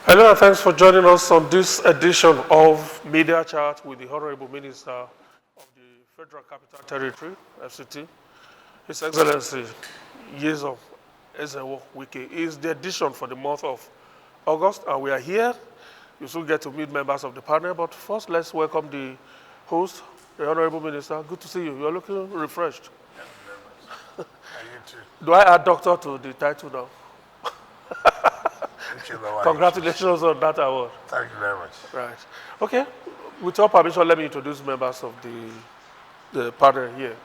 Hello and thanks for joining us on this edition of Media Chat with the Honorable Minister of the Federal Capital Territory, FCT, His Excellency Nyesom Wike. Is the edition for the month of August, and we are here. You soon get to meet members of the panel, but first let's welcome the host, the Honorable Minister. Good to see you. You're looking refreshed. Thank you very much. And you too. Do I add doctor to the title now? Congratulations on that award. Thank you very much. Right. Okay. With your permission, let me introduce members of the panel here.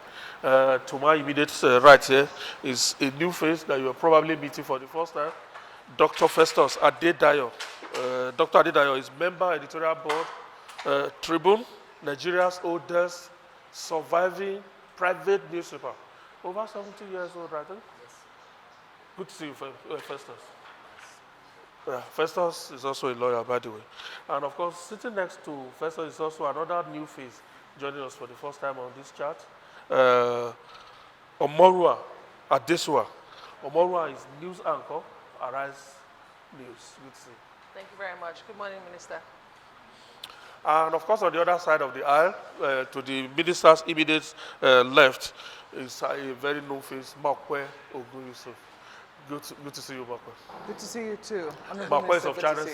To my immediate right here is a new face that you're probably meeting for the first time, Dr. Festus Adedayo. Dr. Adedayo is member editorial board, Tribune, Nigeria's oldest surviving private newspaper. Over 70 years old, right? Yes. Good to see you, Festus. Festus is also a lawyer, by the way. And of course, sitting next to Festus is also another new face joining us for the first time on this chat. Omorua Adesua. Omorua is news anchor, Arise News. Good to see you. Thank you very much. Good morning, Minister. And of course, on the other side of the aisle, to the minister's immediate left, is a very known face, Makwe Ogun-Yusuf. Good to see you, Makwe. Good to see you too. Makwe is of China.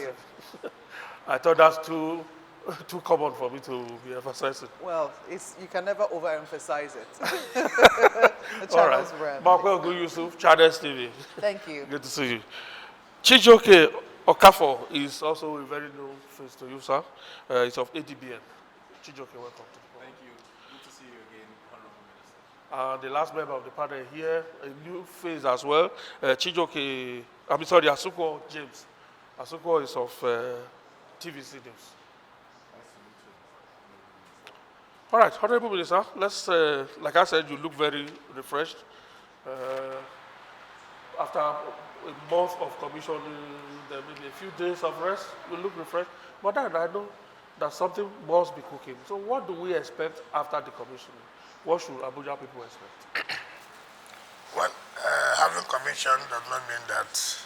I thought that's too common for me to be emphasizing. Well, you can never overemphasize it. The channel's brand. Makwe Ogun-Yusuf, Channels TV. Thank you. Good to see you. Chijoke Okafo is also a very known face to you, sir. It's of ADBN. Chijoke, welcome to the panel. Thank you. Good to see you again, Honorable Minister. The last member of the panel here, a new face as well, Asuko James. Asuko is of TVC News. All right, Honorable Minister, let's, like I said, you look very refreshed. After a month of commissioning, there may be a few days of rest, you look refreshed. But then I know that something must be cooking. So what do we expect after the commissioning? What should Abuja people expect? Well, having commissioned does not mean that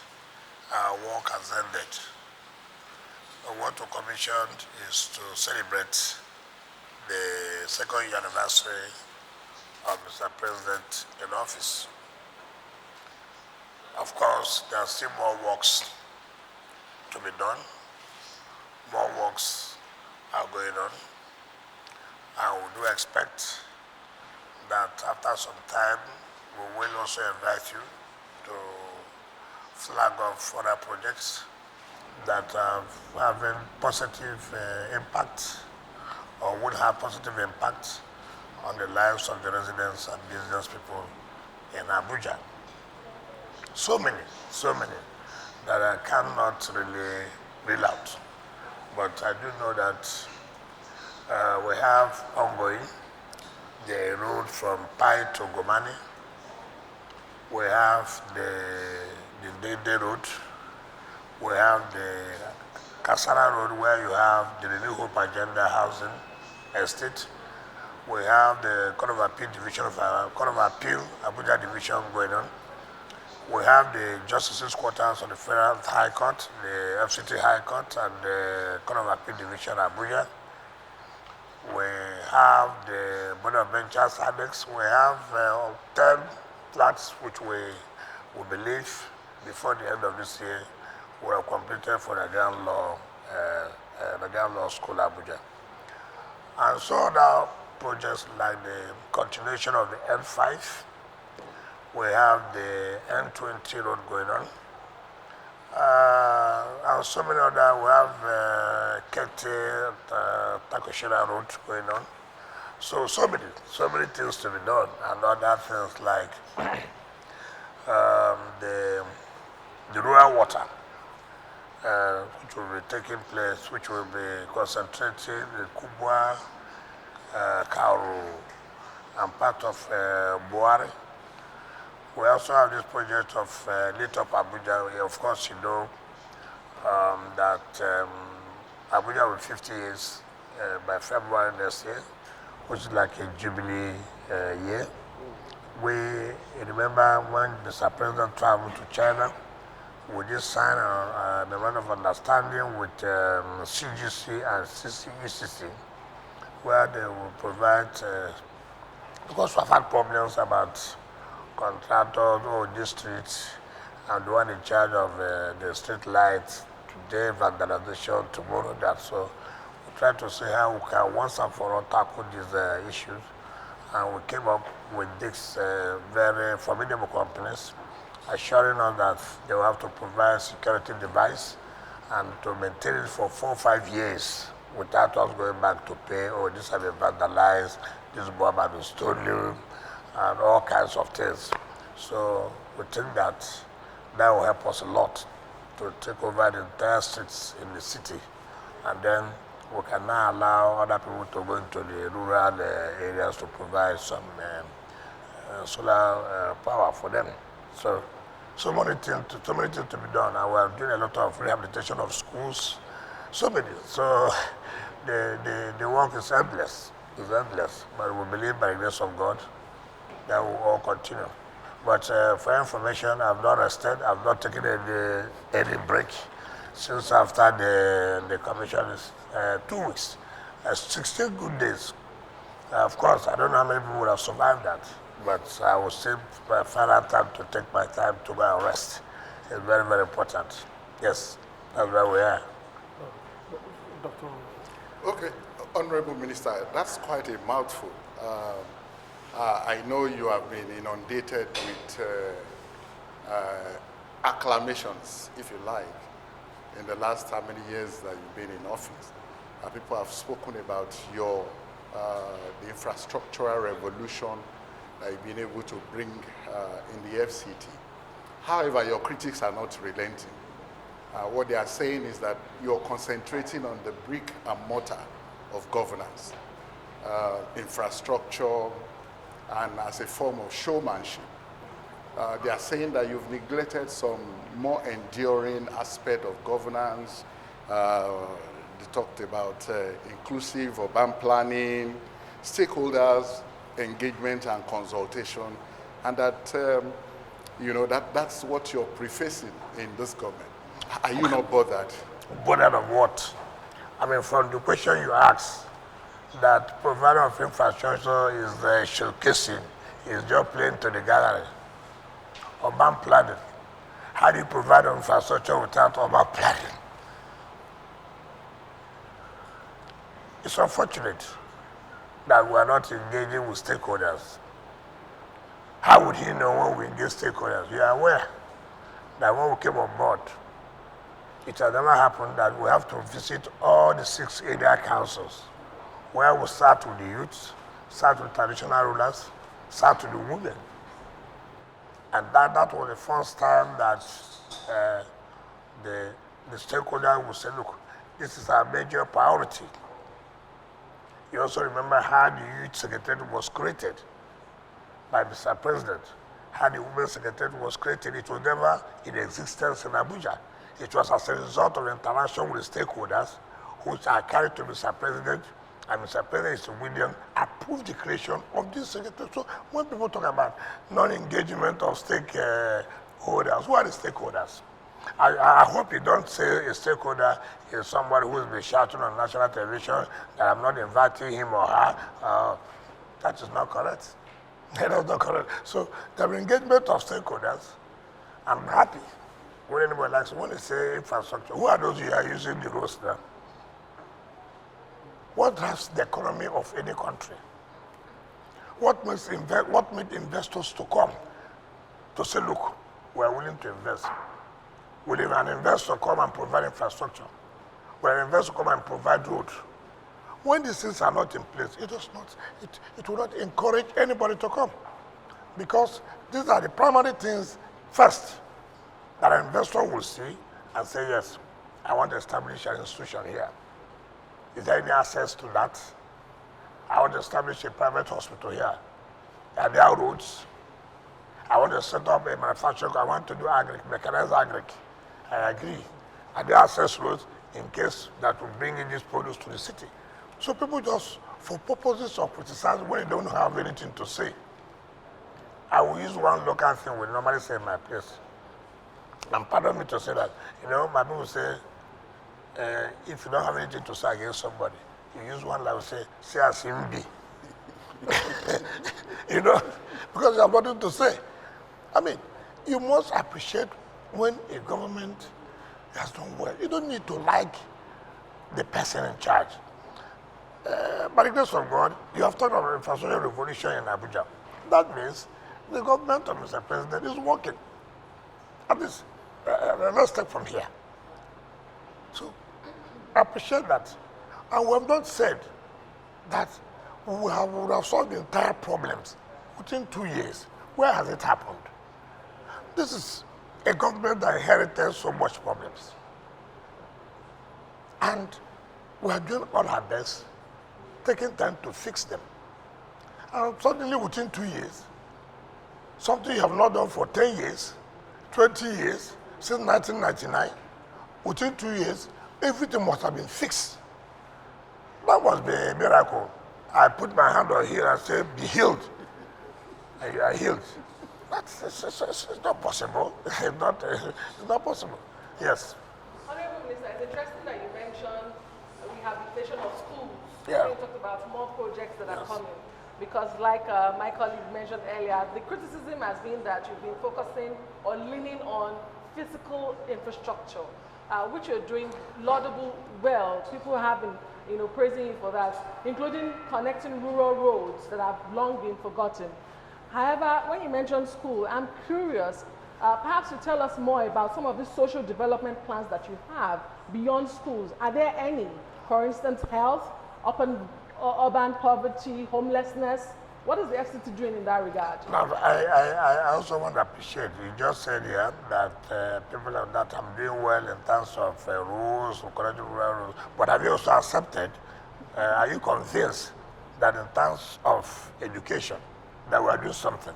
our work has ended. What we commissioned is to celebrate the second year anniversary of Mr. President in office. Of course, there are still more works to be done. More works are going on. And we do expect that after some time, we will also invite you to flag off other projects that are having positive impact or would have positive impact on the lives of the residents and business people in Abuja. So many that I cannot really reel out. But I do know that we have ongoing the road from Pai to Gomani. We have the Dede Road. We have the Kasara Road where you have the Renew Hope Agenda Housing Estate. We have the Court of Appeal Division of Court of Appeal, Abuja Division going on. We have the Justices' Quarters of the Federal High Court, the FCT High Court, and the Court of Appeal Division Abuja. We have the Board of Ventures Annex. We have 10 flats which we believe before the end of this year will have completed for the Nigerian Law School Abuja. And so other projects like the continuation of the N5. We have the N20 road going on. And so many other, we have Kete, Takoshira road going on. So many things to be done, and other things like the rural water, which will be taking place, which will be concentrating in Kubwa, Kauru, and part of Buari. We also have this project of Lit Up Abuja. Of course, you know that Abuja will be 50 years by February next year, which is like a jubilee year. We remember when Mr. President traveled to China we just signed a memorandum of understanding with CGC and ECC, where they will provide, because we've had problems about contractors or districts and the one in charge of the street lights, today vandalization, tomorrow that. So we try to see how we can once and for all tackle these issues. And we came up with these very formidable companies, assuring us that they will have to provide security device and to maintain it for 4 or 5 years without us going back to pay, or this have been vandalized, this bomb has been stolen, and all kinds of things. So we think that that will help us a lot to take over the entire streets in the city, and then we can now allow other people to go into the rural areas to provide some solar power for them. So many things to be done, and we are doing a lot of rehabilitation of schools, so many. So the work is endless, but we believe by the grace of God that will all continue. But for information, I've not rested, I've not taken any break since after the commission is 2 weeks, 16 good days. Of course, I don't know how many people would have survived that, but I will still find out time to take my time to go and rest. It's very, very important. Yes, that's where we are. Dr. Okay, Honorable Minister, that's quite a mouthful. I know you have been inundated with acclamations, if you like, in the last how many years that you've been in office. People have spoken about your the infrastructural revolution that you've been able to bring in the FCT. However, your critics are not relenting. What they are saying is that you're concentrating on the brick and mortar of governance, infrastructure, and as a form of showmanship. They are saying that you've neglected some more enduring aspect of governance. They talked about inclusive urban planning, stakeholders, engagement and consultation, and that, that's what you're prefacing in this government. Are you not bothered? Bothered of what? I mean, from the question you asked, that provider of infrastructure is showcasing, is just playing to the gallery. Urban planning. How do you provide infrastructure without urban planning? It's unfortunate that we are not engaging with stakeholders. How would he know when we engage stakeholders? You are aware that when we came on board, it has never happened that we have to visit all the 6 area councils, where we start with the youth, start with traditional rulers, start with the women. And that was the first time that the stakeholder will say, look, this is our major priority. You also remember how the youth secretariat was created by Mr. President. How the women's secretariat was created, it was never in existence in Abuja. It was as a result of interaction with the stakeholders, which are carried to Mr. President, and Mr. President Mr. William approved the creation of this secretariat. So when people talk about non-engagement of stakeholders, who are the stakeholders? I hope you don't say a stakeholder is somebody who's been shouting on national television that I'm not inviting him or her. That is not correct. That is not correct. So the engagement of stakeholders, I'm happy when anybody likes, when they say infrastructure, who are those who are using the roads now? What drives the economy of any country? What makes investors to come to say, look, we're willing to invest? Will an investor come and provide infrastructure? Will an investor come and provide road? When these things are not in place, it will not encourage anybody to come. Because these are the primary things first that an investor will see and say, yes, I want to establish an institution here. Is there any access to that? I want to establish a private hospital here. Are there roads? I want to set up a manufacturing. I want to do mechanized agric. I agree. Are there access roads in case that will bring in these produce to the city? So people just, for purposes of criticizing when they don't have anything to say. I will use one local thing we normally say in my place. And pardon me to say that, my people say, if you don't have anything to say against somebody, you use one line, say as him be. Because you have nothing to say. I mean, you must appreciate when a government has done well. You don't need to like the person in charge. By the grace of God, you have talked about infrastructure revolution in Abuja. That means the government of Mr. President is working. At least, let's take from here. So, appreciate that. And we have not said that we would have solved the entire problems within 2 years. Where has it happened? This is a government that inherited so much problems. And we are doing all our best, taking time to fix them. And suddenly within 2 years, something you have not done for 10 years, 20 years, since 1999, within 2 years, everything must have been fixed. That must be a miracle. I put my hand on here and say, be healed. And you are healed. It's not possible. It's not possible. Yes. Honorable Minister, it's interesting that you mentioned rehabilitation of schools. Yeah. You talked about more projects that are coming. Because like my colleague mentioned earlier, the criticism has been that you've been focusing or leaning on physical infrastructure, which you're doing laudable well. People have been praising you for that, including connecting rural roads that have long been forgotten. However, when you mention school, I'm curious, perhaps you tell us more about some of the social development plans that you have beyond schools. Are there any? For instance, health, urban poverty, homelessness. What is the FCT doing in that regard? Now, I also want to appreciate, you just said here that people of that are doing well in terms of rules, correcting rural rules, but have you also accepted, are you convinced that in terms of education, that we are doing something?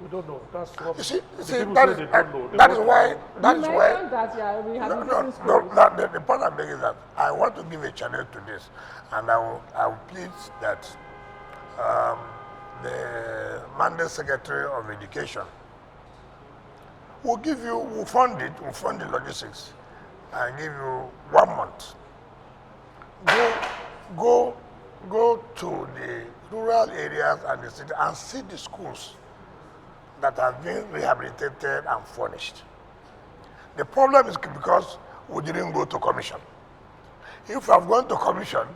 We don't know. That's what You see, people that say is, they don't know. They that is don't why, know. that You is why, mentioned that you are rehabilitating no, schools. the point I'm making is that I want to give a challenge to this, and I will plead that the Mandate Secretary of Education will fund the logistics, and give you 1 month. Go to the rural areas and the city and see the schools that have been rehabilitated and furnished. The problem is because we didn't go to commission. If I've gone to commission,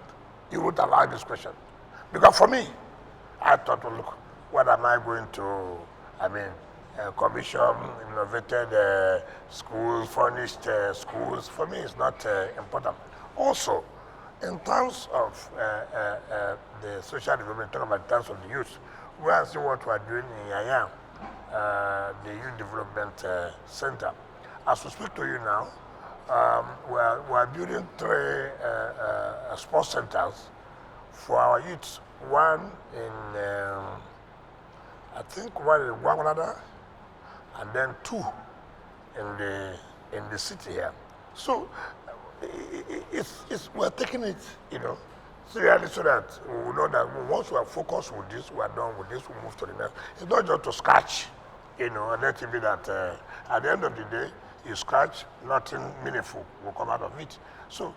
you would allow this question. Because for me, I thought, well, look, what am I going to, commission, innovated schools, furnished schools. For me, it's not important. Also, in terms of the social development, talking about in terms of the youth, we are seeing what we are doing in Yayam, the Youth Development Center. As we speak to you now, we are building 3 sports centers for our youth. One in, I think one in Guaguanada, and then 2 in the city here. So we're taking it, seriously, so that we know that once we are focused with this, we are done with this, we move to the next. It's not just to scratch, and let it be that at the end of the day, you scratch, nothing meaningful will come out of it. So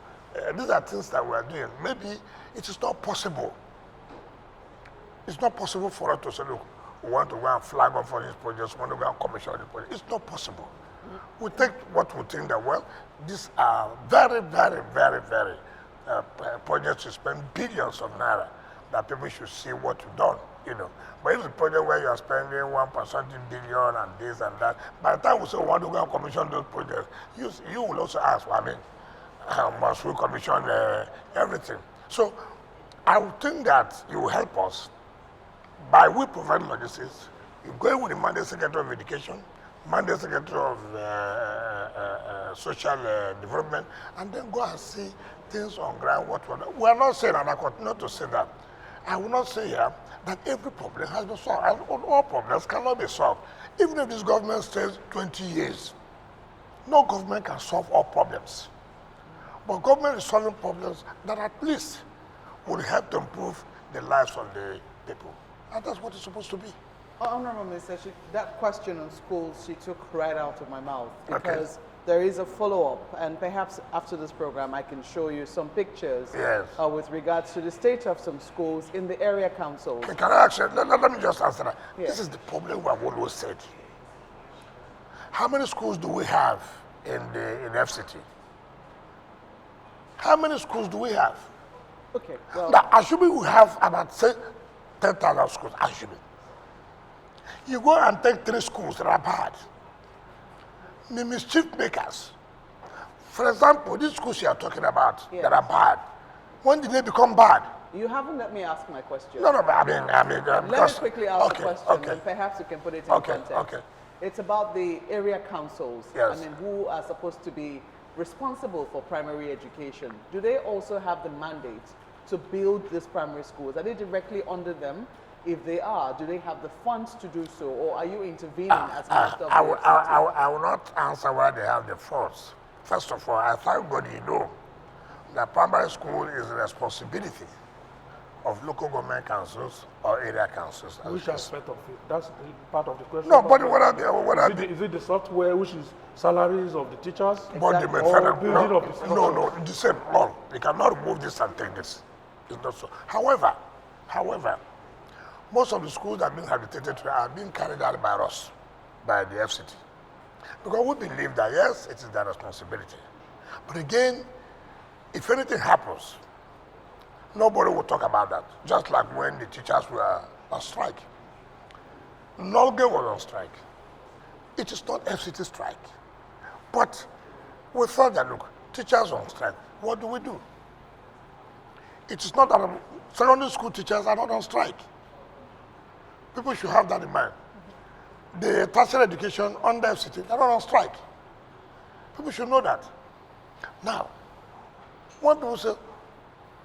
these are things that we are doing. Maybe it is not possible. It's not possible for us to say, look, we want to go and flag off all these projects, we want to go and commission these projects. It's not possible. We take what we think that, well, these are very, very, very, very projects to spend billions of naira, that people should see what you've done, But if it's a project where you are spending 1% billion and this and that, by the time we say we want to go and commission those projects, you will also ask, must we commission everything? So I would think that you will help us by we providing logistics. You go with the Mandate Secretary of Education, Mandate Secretary of Social Development, and then go and see things on ground. We are not saying, and I continue to say that, I will not say here that every problem has been solved. All problems cannot be solved. Even if this government stays 20 years, no government can solve all problems. But government is solving problems that at least will help to improve the lives of the people. And that's what it's supposed to be. Honorable Minister, that question on schools, she took right out of my mouth Okay. because there is a follow-up, and perhaps after this program I can show you some pictures Yes. with regards to the state of some schools in the area councils. Can I actually, let me just answer that. Yes. This is the problem we have always said. How many schools do we have in FCT? How many schools do we have? Okay, well, Now, assuming we have about, say, 10,000 schools, assuming. You go and take 3 schools that are bad. The mischief makers. For example, these schools you are talking about Yes. that are bad, when did they become bad? you haven't let me ask my question. No, but I mean, Let me because, quickly ask okay, the question, okay. and perhaps you can put it in Okay, context. okay. It's about the area councils. Yes. I mean, who are supposed to be responsible for primary education. Do they also have the mandate to build these primary schools? Are they directly under them? If they are, do they have the funds to do so, or are you intervening as Minister of I the will, FCT? I will not answer whether they have the funds. First of all, I thank God you know that primary school is the responsibility of local government councils or area councils. Which aspect of it? That's the part of the question. No, but what Is it the software, which is salaries of the teachers? But the main Or federal- building of the structure? no, the same, all. You cannot remove this and take this. It's not so. However, most of the schools that are being habilitated today are being carried out by us, by the FCT. Because we believe that, yes, it is their responsibility. But again, if anything happens, nobody will talk about that. Just like when the teachers were on strike. Nolge was on strike. It is not FCT strike. But we thought that, look, teachers on strike, what do? It is not that secondary school teachers are not on strike. People should have that in mind. The tertiary education under FCT, they're not on strike. People should know that. Now, when people say,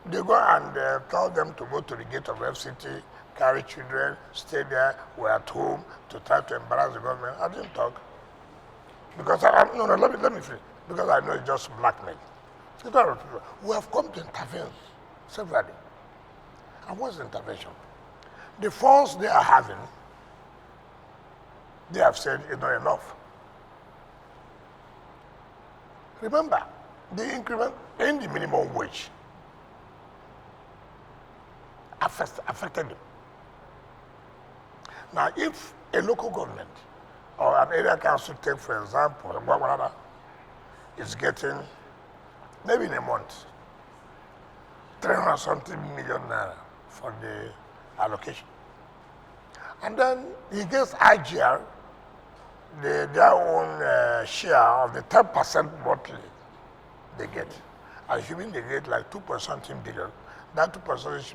they go and tell them to go to the gate of FCT, carry children, stay there, we're at home, to try to embarrass the government. I didn't talk. Because let me finish. Because I know it's just blackmail. It's not a people. We have come to intervene severally. And what's the intervention? The funds they are having, they have said is not enough. Remember, the increment in the minimum wage affected them. Now, if a local government or an area council, take for example, whatever, is getting, maybe in a month, 300 something million naira for the allocation. And then he gets IGR, their own share of the 10% monthly they get. Assuming they get like 2 something billion, that 2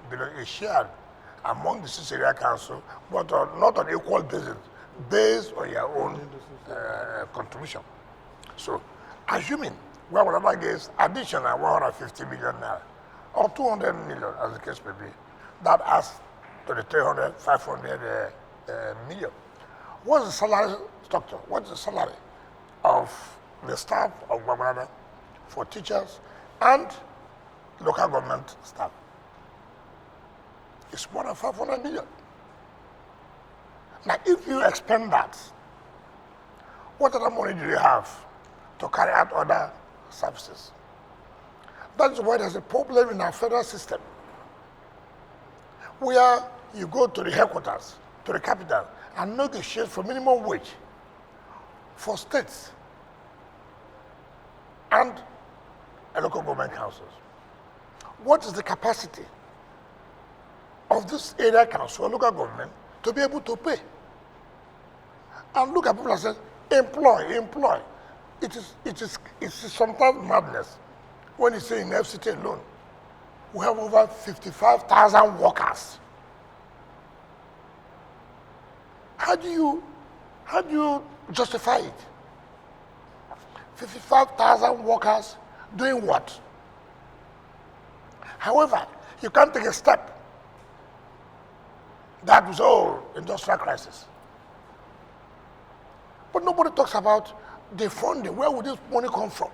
billion is shared among the 6 area council, but not on equal basis, based on your own contribution. So, assuming whatever gets additional 150 million naira, or 200 million, as the case may be, that adds to the 300, 500 million. What's the salary structure? What's the salary of the staff of Gwagwarada for teachers and local government staff? It's more than 500 million. Now, if you expend that, what other money do you have to carry out other services? That's why there's a problem in our federal system, where you go to the headquarters, to the capital, and negotiate for minimum wage for states and local government councils. What is the capacity of this area council or local government to be able to pay? And look at people and say, employ. It is sometimes madness when you say in FCT alone, we have over 55,000 workers. How do you justify it? 55,000 workers doing what? However, you can't take a step. That was all industrial crisis. But nobody talks about the funding. Where would this money come from?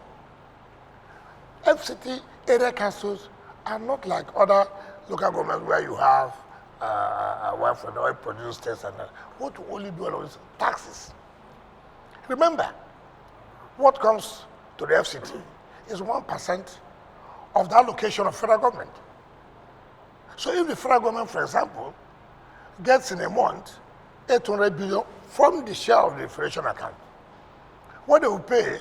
FCT area councils are not like other local governments where you have away from the oil producing states and what to only do alone is taxes. Remember, what comes to the FCT is 1% of the allocation of federal government. So if the federal government, for example, gets in a month 800 billion from the share of the inflation account, what they will pay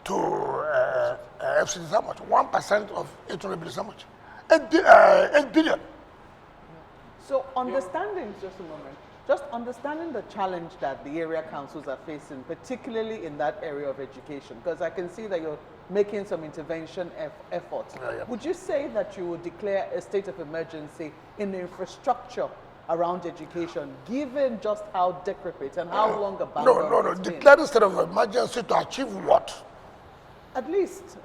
to FCT is how much? 1% of 800 billion is how much? 8 billion. So understanding, just a moment, just understanding the challenge that the area councils are facing, particularly in that area of education, because I can see that you're making some intervention efforts. Yeah. Would you say that you would declare a state of emergency in the infrastructure around education, given just how decrepit and how long abandoned No. it's been? Declare the state of emergency to achieve what? At least,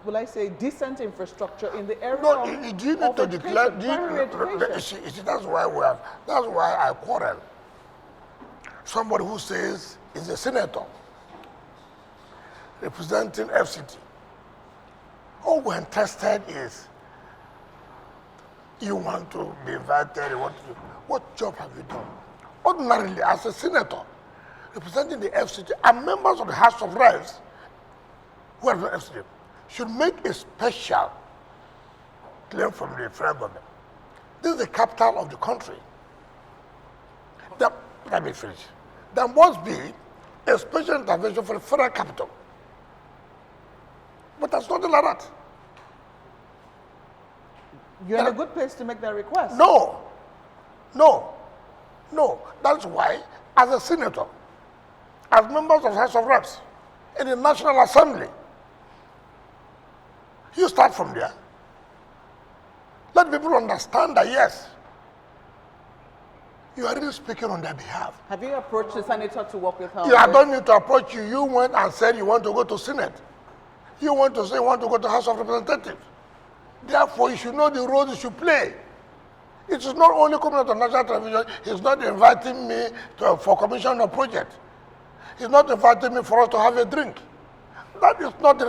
will I say, decent infrastructure in the area No, of, you need of to education, declare. primary education. You see, that's why I quarrel. Somebody who says is a senator representing FCT. All we're interested is you want to be invited, you want to do, what job have you done? Ordinarily, as a senator representing the FCT and members of the House of Reps who are the FCT should make a special claim from the federal government. This is the capital of the country. Let me finish. There must be a special intervention for the federal capital. But there's nothing like that. You're in a good place to make that request. No. That's why, as a senator, as members of the House of Reps, in the National Assembly, you start from there. Let people understand that, yes, you are really speaking on their behalf. Have you approached the senator to work with her? I don't need to approach you. You went and said you want to go to Senate. You want to say you want to go to House of Representatives. Therefore, you should know the role you should play. It is not only coming out of national television. He's not inviting me for commission of project. He's not inviting me for us to have a drink. That is not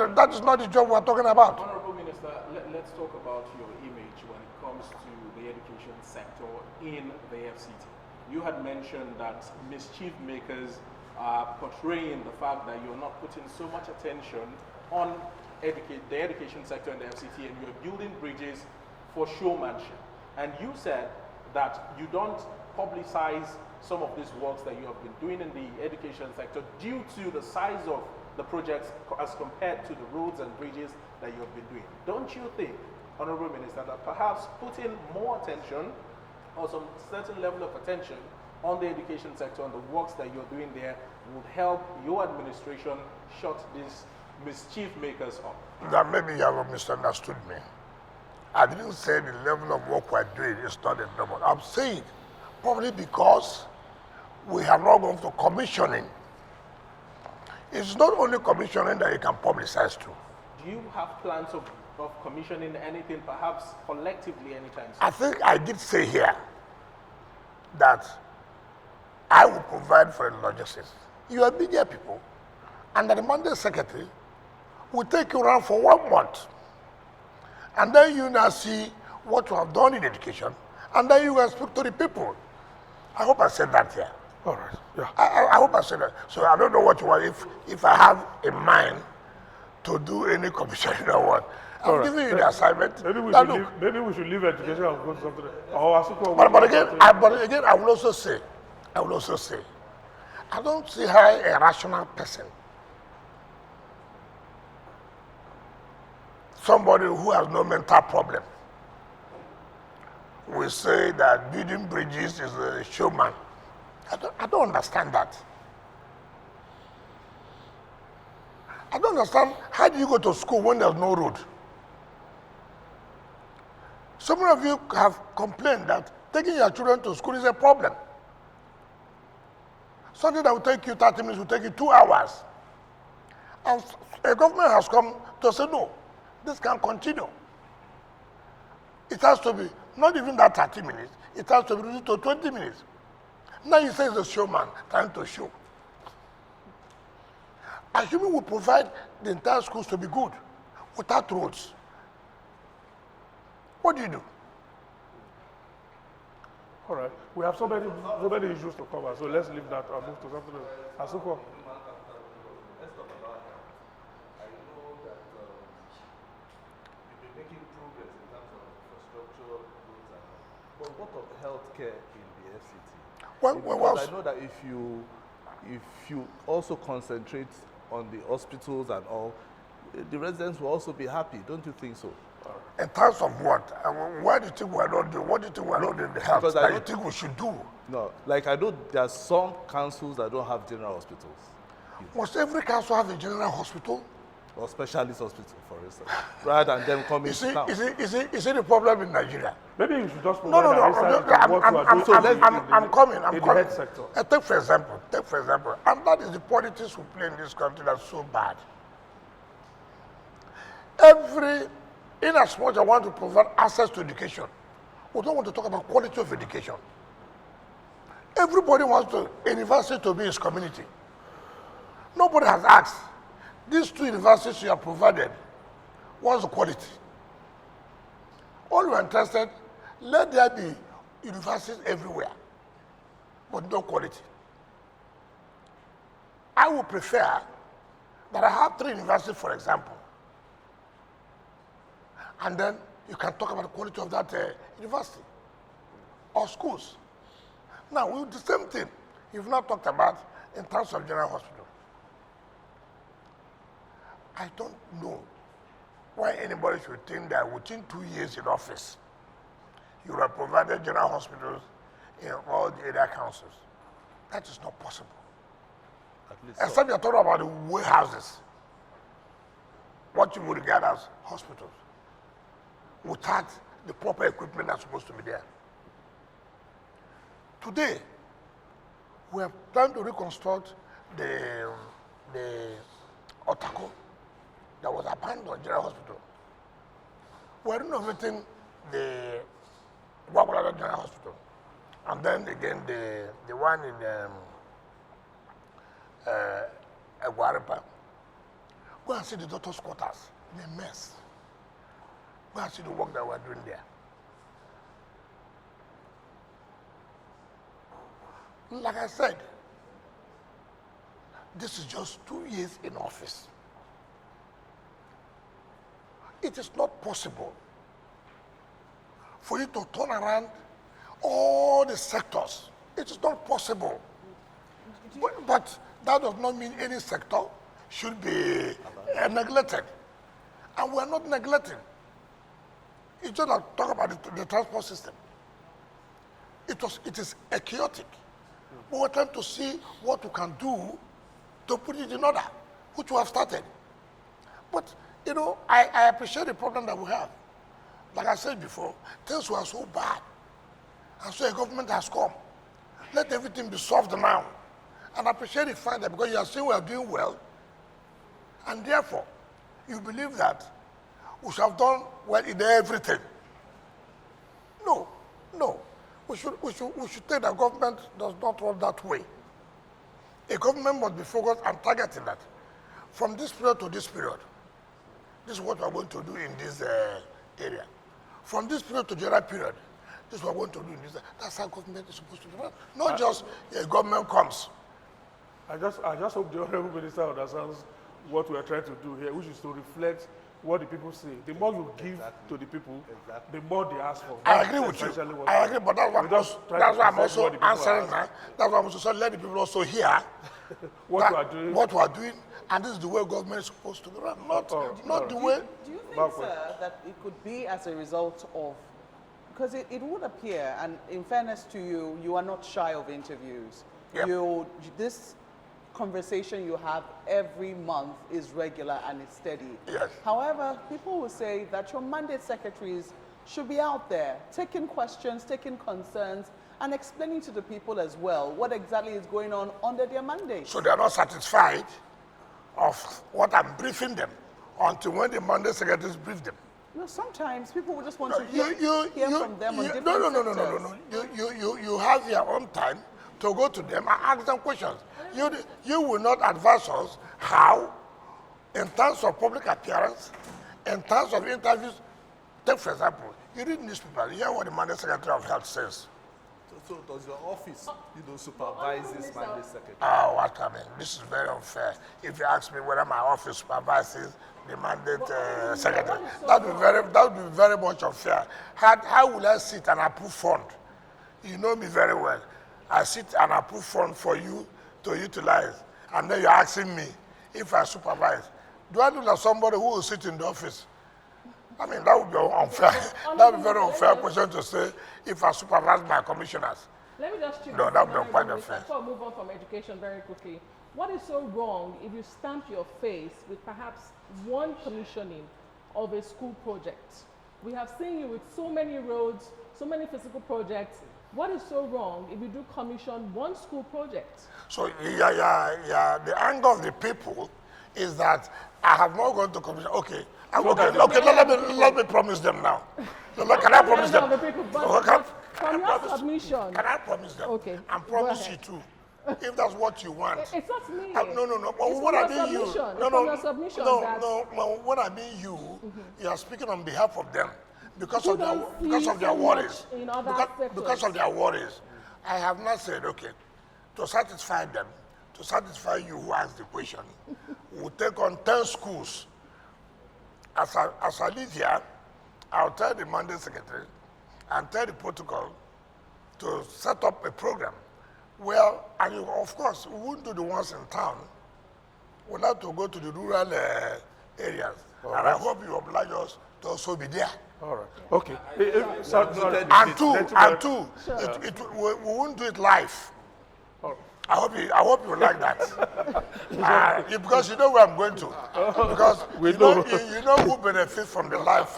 the job we're talking about. Honorable Minister, let's talk about your image when it comes to the education sector in the FCT. You had mentioned that mischief makers are portraying the fact that you're not putting so much attention on the education sector in the FCT, and you're building bridges for showmanship. And you said that you don't publicize some of these works that you have been doing in the education sector due to the size of the projects as compared to the roads and bridges that you have been doing. Don't you think, Honorable Minister, that perhaps putting more attention or some certain level of attention on the education sector and the works that you're doing there would help your administration shut these mischief makers up? That maybe you have misunderstood me. I didn't say the level of work we're doing is not a normal. I'm saying probably because we have not gone to commissioning. It's not only commissioning that you can publicize to. Do you have plans of commissioning anything, perhaps collectively anytime soon? I think I did say here that I will provide for the logistics. You are media people, and the mandate secretary will take you around for 1 month. And then you now see what you have done in education, and then you can speak to the people. I hope I said that here. All right. Yeah. I hope I said that. So I don't know what you want. If I have in mind to do any commissioning or what, I'm giving you the assignment. Maybe we should leave education and go to something. But again, I will also say, I don't see her a rational person. Somebody who has no mental problem. We say that building bridges is a showman. I don't understand that. I don't understand, how do you go to school when there's no road? Some of you have complained that taking your children to school is a problem. Something that will take you 30 minutes will take you 2 hours. And a government has come to say, no, this can't continue. It has to be, not even that 30 minutes, it has to be reduced to 20 minutes. Now you say it's a showman, trying to show. Assuming we provide the entire schools to be good, without roads, what do you do? All right. We have so many issues to cover, so let's leave that and move to something else. Asuko. Let's talk about health. I know that you've been making progress in terms of infrastructure, roads, and all. But what of healthcare in the FCT? Because I know that if you also concentrate on the hospitals and all, the residents will also be happy. Don't you think so? In terms of what? Why do you think we're not doing? What do you think we're not doing in the health Because that you think we should do? No, like I know there are some councils that don't have general hospitals. Must every council have a general hospital? Or specialist hospital, for instance, rather than them coming Is to town. it the problem in Nigeria? Maybe you should just No, provide an insight into what you are doing I'm coming. in the health sector. Take for example, and that is the politics we play in this country that's so bad. In as much as I want to provide access to education, we don't want to talk about quality of education. Everybody wants a university to be his community. Nobody has asked, these two universities you have provided, what's the quality? All we're interested, let there be universities everywhere, but no quality. I would prefer that I have 3 universities, for example, and then you can talk about the quality of that university or schools. Now, we do the same thing. You've not talked about in terms of general hospital. I don't know why anybody should think that within 2 years in office, you have provided general hospitals in all the area councils. That is not possible. At least Except you're talking about the warehouses, what you would regard as hospitals, without the proper equipment that's supposed to be there. Today, we are trying to reconstruct the Otako that was abandoned general hospital. We're renovating the Wagwalada General Hospital. And then again, the one in Aguaripa. Go and see the doctor's quarters. In a mess. Go and see the work that we're doing there. Like I said, this is just 2 years in office. It is not possible for you to turn around all the sectors. It is not possible. But that does not mean any sector should be neglected. And we are not neglecting. It's just like talk about the transport system. It is a chaotic. But we're trying to see what we can do to put it in order, which we have started. But, you know, I appreciate the problem that we have. Like I said before, things were so bad. And so a government has come. Let everything be solved now. And I appreciate the fact that because you are saying we are doing well, and therefore, you believe that we should have done well in everything. No. We should take that government does not work that way. A government must be focused on targeting that. From this period to this period, this is what we are going to do in this area. From this period to the other period, this is what we are going to do in this area. That's how government is supposed to be run. Not just a government comes. I just hope the Honorable Minister understands what we are trying to do here, which is to reflect what the people say. The more you give to the people, the more they ask for. I agree with you. I agree, but that's why I'm also answering now. That's why I'm also saying let the people also hear what we are doing. What we are doing, and this is the way government is supposed to be run, not the way. Do you think, sir, that it could be as a result of, because it would appear, and in fairness to you, you are not shy of interviews. Yep. This conversation you have every month is regular and it's steady. Yes. However, people will say that your mandate secretaries should be out there taking questions, taking concerns, and explaining to the people as well what exactly is going on under their mandate. So they are not satisfied of what I'm briefing them until when the mandate secretaries brief them. You know, sometimes people will just want to hear from them on different sectors. You have your own time to go to them and ask them questions. You will not advise us how, in terms of public appearance, in terms of interviews. Take, for example, you read newspapers, you hear what the Mandate Secretary of Health says. So does your office, supervise this mandate secretary? What I mean, this is very unfair. If you ask me whether my office supervises the mandate secretary, that would be very much unfair. How will I sit and approve fund? You know me very well. I sit and approve fund for you to utilize, and then you're asking me if I supervise. Do I look like somebody who will sit in the office? I mean, that would be unfair. That would be very unfair question to say if I supervise my commissioners. Let me just check. No, that would be quite unfair. Before I move on from education very quickly, what is so wrong if you stamp your face with perhaps one commissioning of a school project? We have seen you with so many roads, so many physical projects. What is so wrong if you do commission one school project? So, the anger of the people is that I have not gone to commission. Okay, let me promise them now. Can I promise them? From your submission. Can I promise them? Okay. And promise you too. If that's what you want. It's not me. No. It's What I from your mean you. submission. No, It's from your submission that- no. What I mean you, you are speaking on behalf of them because You of their don't see so worries. much in other Because of their worries. I have not said, okay, to satisfy them, to satisfy you who asked the question, we'll take on 10 schools. As I live here, I'll tell the mandate secretary and tell the protocol to set up a program. Well, and of course, we won't do the ones in town. We'll have to go to the rural areas. And I hope you oblige us to also be there. All right. Okay. Sorry. And two, we won't do it live. All right. I hope you like that. Because you know where I'm going to. Because you know who benefits from the live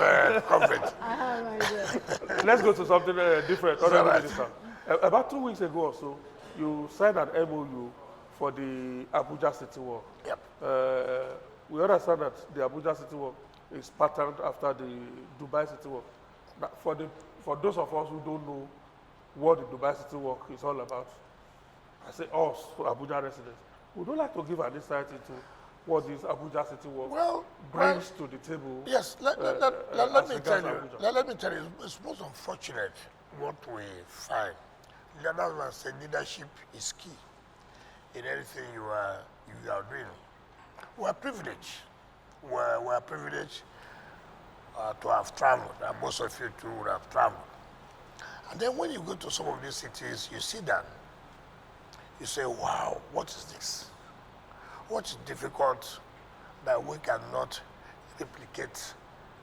coverage. I have an idea. Let's go to something different. All right. About 2 weeks ago or so, you signed an MOU for the Abuja City Walk. Yep. We understand that the Abuja City Walk is patterned after the Dubai City Walk. Now, for those of us who don't know what the Dubai City Walk is all about, I say us, Abuja residents, would you like to give an insight into what this Abuja City Walk brings to the table? Yes, let me tell you, it's most unfortunate what we find. That's why I say leadership is key in anything you are doing. We're privileged. We're privileged to have traveled, and most of you too would have traveled. And then when you go to some of these cities, you see that. You say, wow, what is this? What is difficult that we cannot replicate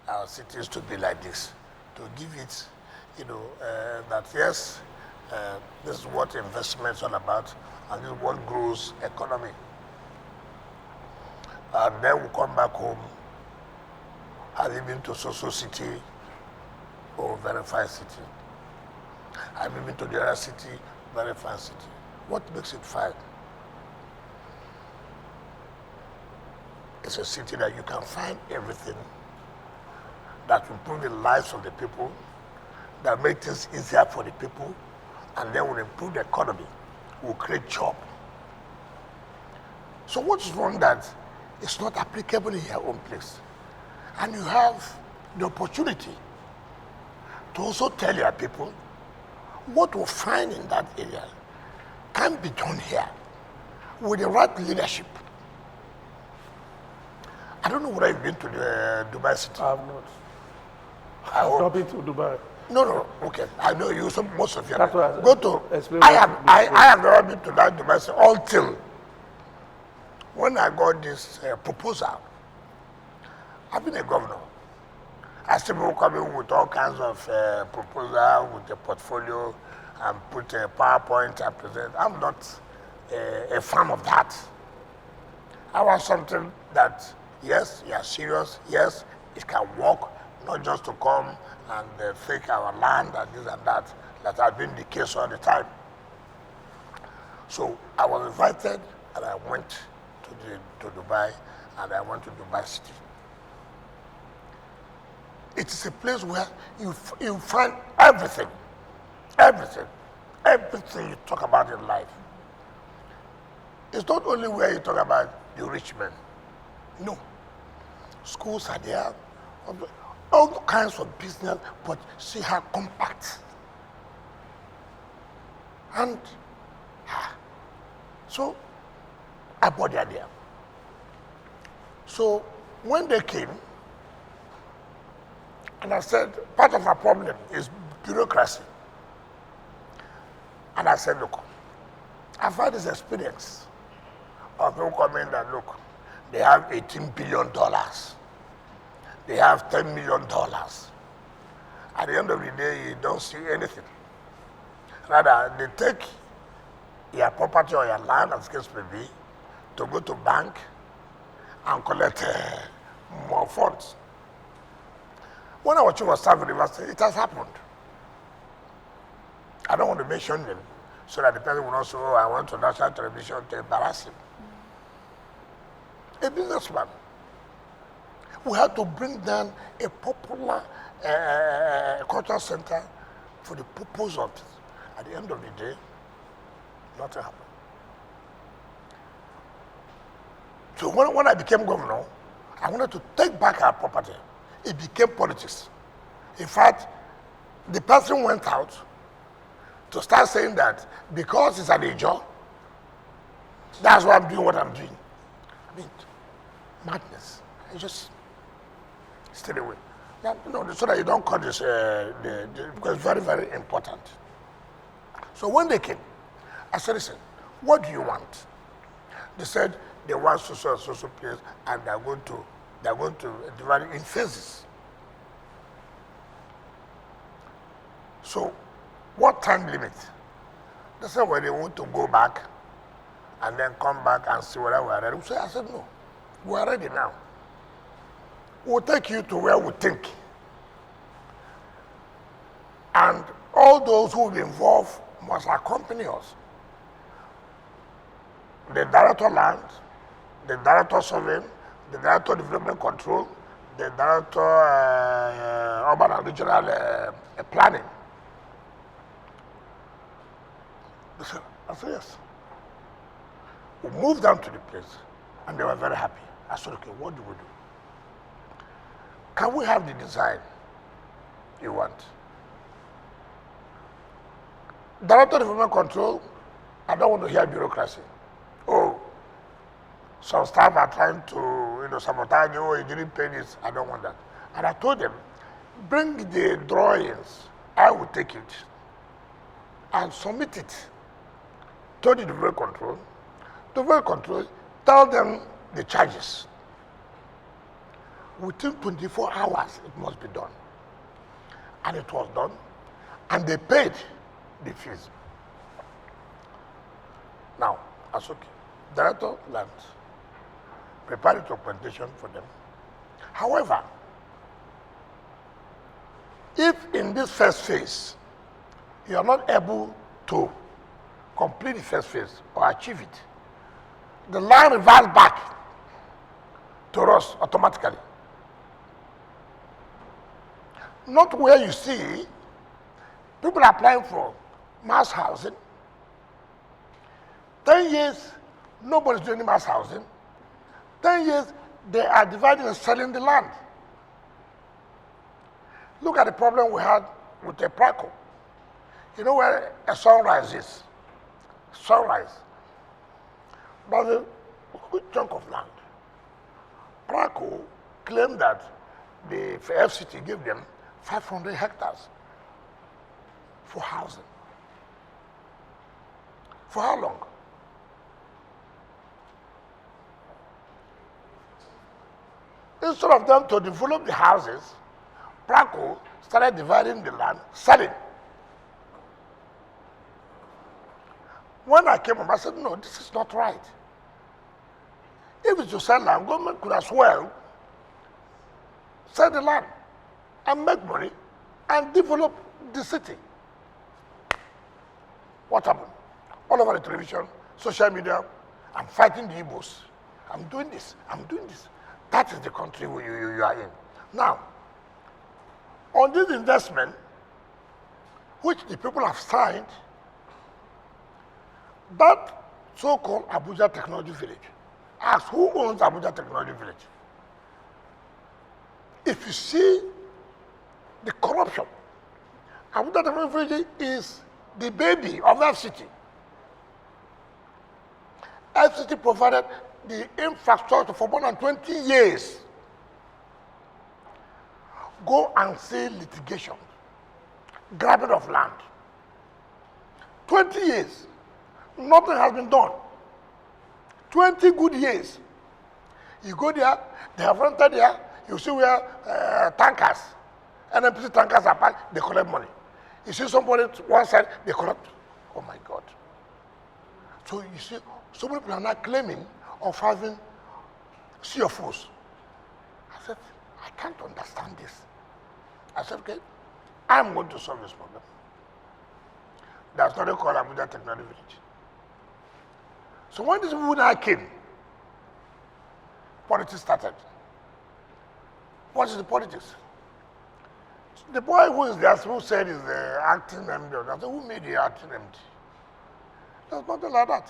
our cities to be like this? To give it, that yes, this is what investment is all about, and this is what grows economy. And then we come back home, having been to so city, or very fine city. I've been to the other city, very fine city. What makes it fine? It's a city that you can find everything that will improve the lives of the people, that make things easier for the people, and then will improve the economy, will create jobs. So what's wrong that it's not applicable in your own place? And you have the opportunity to also tell your people what we find in that area can be done here with the right leadership. I don't know whether you've been to the Dubai City. I have not. I've not been to Dubai. No, okay. I know you, most of you. That's why Go to. I have never been to that Dubai City until when I got this proposal. I've been a governor. I still people come in with all kinds of proposals, with a portfolio, and put a PowerPoint and present. I'm not a fan of that. I want something that, yes, you are serious, yes, it can work, not just to come and take our land and this and that has been the case all the time. So I was invited and I went to Dubai, and I went to Dubai City. It is a place where you find everything you talk about in life. It's not only where you talk about the rich men. No. Schools are there, all kinds of business, but see how compact. And so I bought the idea. So when they came, and I said, part of our problem is bureaucracy. And I said, look, I've had this experience of people coming that, look, they have $18 billion. They have $10 million. At the end of the day, you don't see anything. Rather, they take your property or your land, as the case may be, to go to bank and collect more funds. When I was chief of staff at the university, it has happened. I don't want to mention them so that the person will not say, oh, I went to national television to embarrass him. A businessman. We had to bring down a popular cultural center for the purpose of it. At the end of the day, nothing happened. So when I became governor, I wanted to take back our property. It became politics. In fact, the person went out to start saying that because it's an Ijaw, that's why I'm doing what I'm doing. I mean, madness. I just stay away. Now, so that you don't cut this, because it's very, very important. So when they came, I said, listen, what do you want? They said they want social place, and they're going to divide it in phases. So, what time limit? They said, well, they want to go back and then come back and see whether we are ready. So I said, no, we are ready now. We'll take you to where we think. And all those who will be involved must accompany us. The director of land, the director of surveying, the director of development control, the director urban and regional planning. I said, yes. We moved down to the place, and they were very happy. I said, okay, what do we do? Can we have the design you want? Director of development control, I don't want to hear bureaucracy. Oh, some staff are trying to, sabotage you, oh, you didn't pay this. I don't want that. And I told them, bring the drawings, I will take it and submit it to the development control. Development control, tell them the charges. Within 24 hours, it must be done. And it was done, and they paid the fees. Now, that's okay. Director of Land prepared a documentation for them. However, if in this first phase, you are not able to complete the first phase or achieve it, the land reverts back to us automatically. Not where you see people applying for mass housing. 10 years, nobody's doing mass housing. 10 years, they are dividing and selling the land. Look at the problem we had with the Praco. You know where a sunrise is? Sunrise. But a good chunk of land. Praco claimed that the FCT gave them 500 hectares for housing. For how long? Instead of them to develop the houses, Praco started dividing the land, selling. When I came up, I said, no, this is not right. If it's to sell land, government could as well sell the land and make money and develop the city. What happened? All over the television, social media, I'm fighting the Igbos. I'm doing this, I'm doing this. That is the country you are in. Now, on this investment, which the people have signed, that so-called Abuja Technology Village. Ask who owns Abuja Technology Village? If you see the corruption, Abuja Technology Village is the baby of FCT. FCT provided the infrastructure for more than 20 years. Go and see litigation, grabbing of land. 20 years, nothing has been done. 20 good years. You go there, they have rented there, you see where tankers, NMPC tankers are parked, they collect money. You see somebody to one side, they collect. Oh my God. So you see, so many people are not claiming of having CFOs. I said, I can't understand this. I said, okay, I'm going to solve this problem. That's not a call Abuja Technology Village. So when this people now came, politics started. What is the politics? The boy who is there, who said is the acting MD, I said, who made the acting MD? There's nothing like that.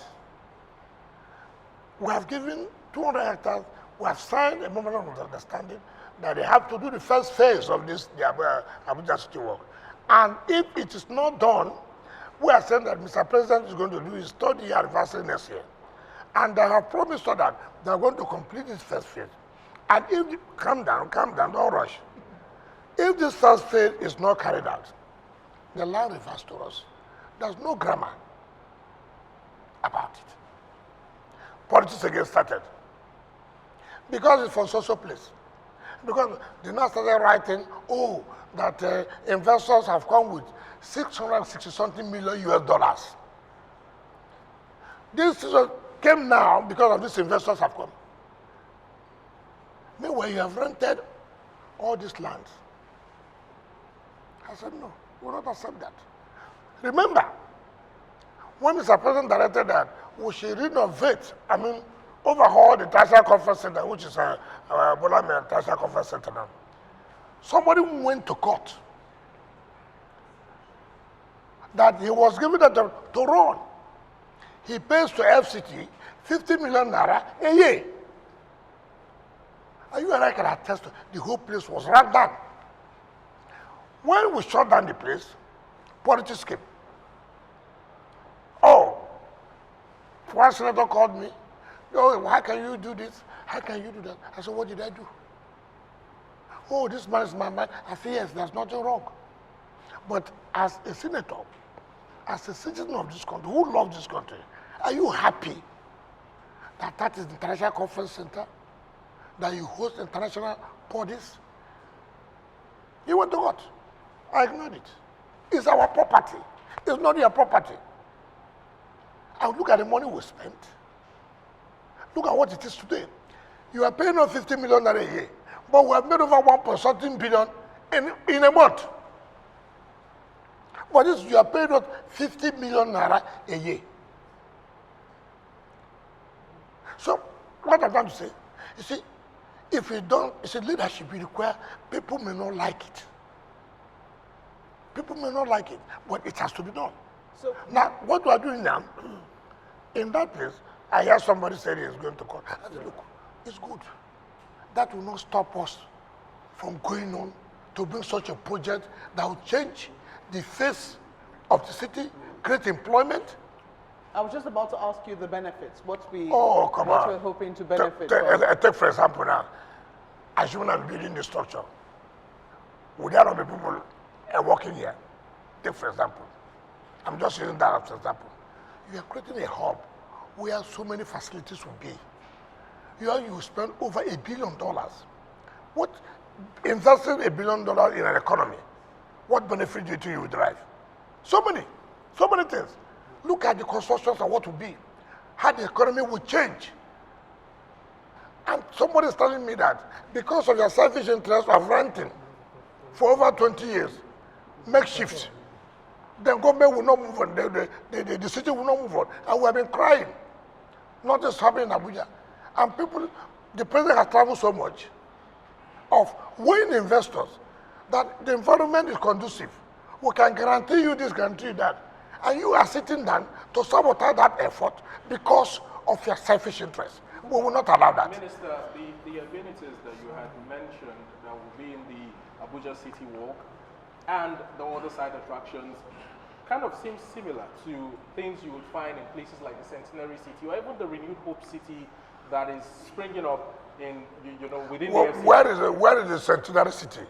We have given 200 hectares, we have signed a memorandum of understanding that they have to do the first phase of this Abuja City work. And if it is not done, we are saying that Mr. President is going to do his 3rd year anniversary next year. And they have promised us that they are going to complete this first phase. And if, calm down, don't rush. If this first phase is not carried out, the land refers to us. There's no grammar about it. Politics again started. Because it's from social place. Because they now started writing, oh, that investors have come with 660-something million US dollars. This came now because of these investors have come. Meanwhile, you have rented all these lands. I said, no, we will not accept that. Remember, when Mr. President directed that we should renovate, overhaul the International Conference Center, which is Bola International Conference Center now. Somebody went to court that he was given that to run. He pays to FCT 50 million naira a year. And you and I can attest to the whole place was run down. When we shut down the place, politics came. Oh, one senator called me. Oh, how can you do this? How can you do that? I said, what did I do? Oh, this man is my man. I said, yes, there's nothing wrong. But as a senator, as a citizen of this country, who loves this country, are you happy that that is the International Conference Center, that you host international bodies? You went to court. I ignored it. It's our property. It's not your property. I look at the money we spent. Look at what it is today. You are paying us 50 million a year, but we have made over 1.something billion in a month. But this, you are paying us 50 million naira a year. So, what I'm trying to say, you see, if we don't, it's a leadership we require, people may not like it. People may not like it, but it has to be done. So now, what we are doing now, in that place, I hear somebody say he is going to court. I said, look, it's good. That will not stop us from going on to bring such a project that will change the face of the city, create employment. I was just about to ask you the benefits, what we're hoping to benefit from. Take for example now, assuming I'm building the structure, would there not be people working here? Take for example, I'm just using that as an example. You are creating a hub where so many facilities will be. You spend over $1 billion. What, investing $1 billion in an economy, what benefit do you think you will derive? So many things. Look at the constructions and what will be, how the economy will change. And somebody is telling me that because of your selfish interest of renting for over 20 years, makeshift, then government will not move on, the city will not move on. And we have been crying. Not just happening in Abuja. And people, the president has traveled so much of weighing investors that the environment is conducive. We can guarantee you this, guarantee you that. And you are sitting down to sabotage that effort because of your selfish interest. We will not allow that. Minister, the amenities that you had mentioned that will be in the Abuja City Walk and the other side attractions, kind of seems similar to things you would find in places like the Centenary City or even the Renewed Hope City that is springing up in, within the FCT. Where is the Centenary City?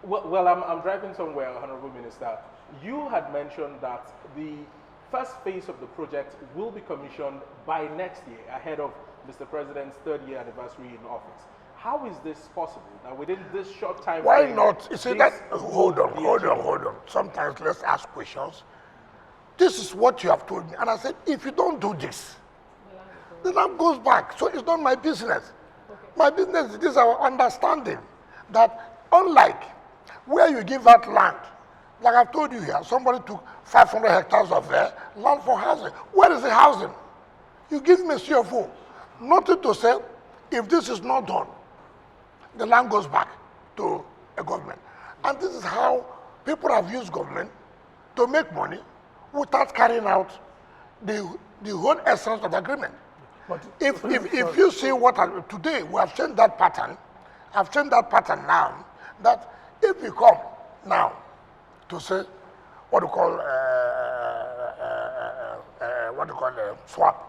Well, I'm driving somewhere, Honorable Minister. You had mentioned that the first phase of the project will be commissioned by next year, ahead of Mr. President's 3rd year anniversary in office. How is this possible? That within this short time Why frame, not? You see that? Hold on. Sometimes let's ask questions. This is what you have told me. And I said, if you don't do this, the land goes back. So it's not my business. Okay. My business is our understanding that unlike where you give out land, like I've told you here, somebody took 500 hectares of land for housing. Where is the housing? You give me a CFO. Nothing to say, if this is not done, the land goes back to a government. And this is how people have used government to make money without carrying out the whole essence of the agreement. But If you see today, we have changed that pattern. I've changed that pattern now, that if we come now to say what we call swap,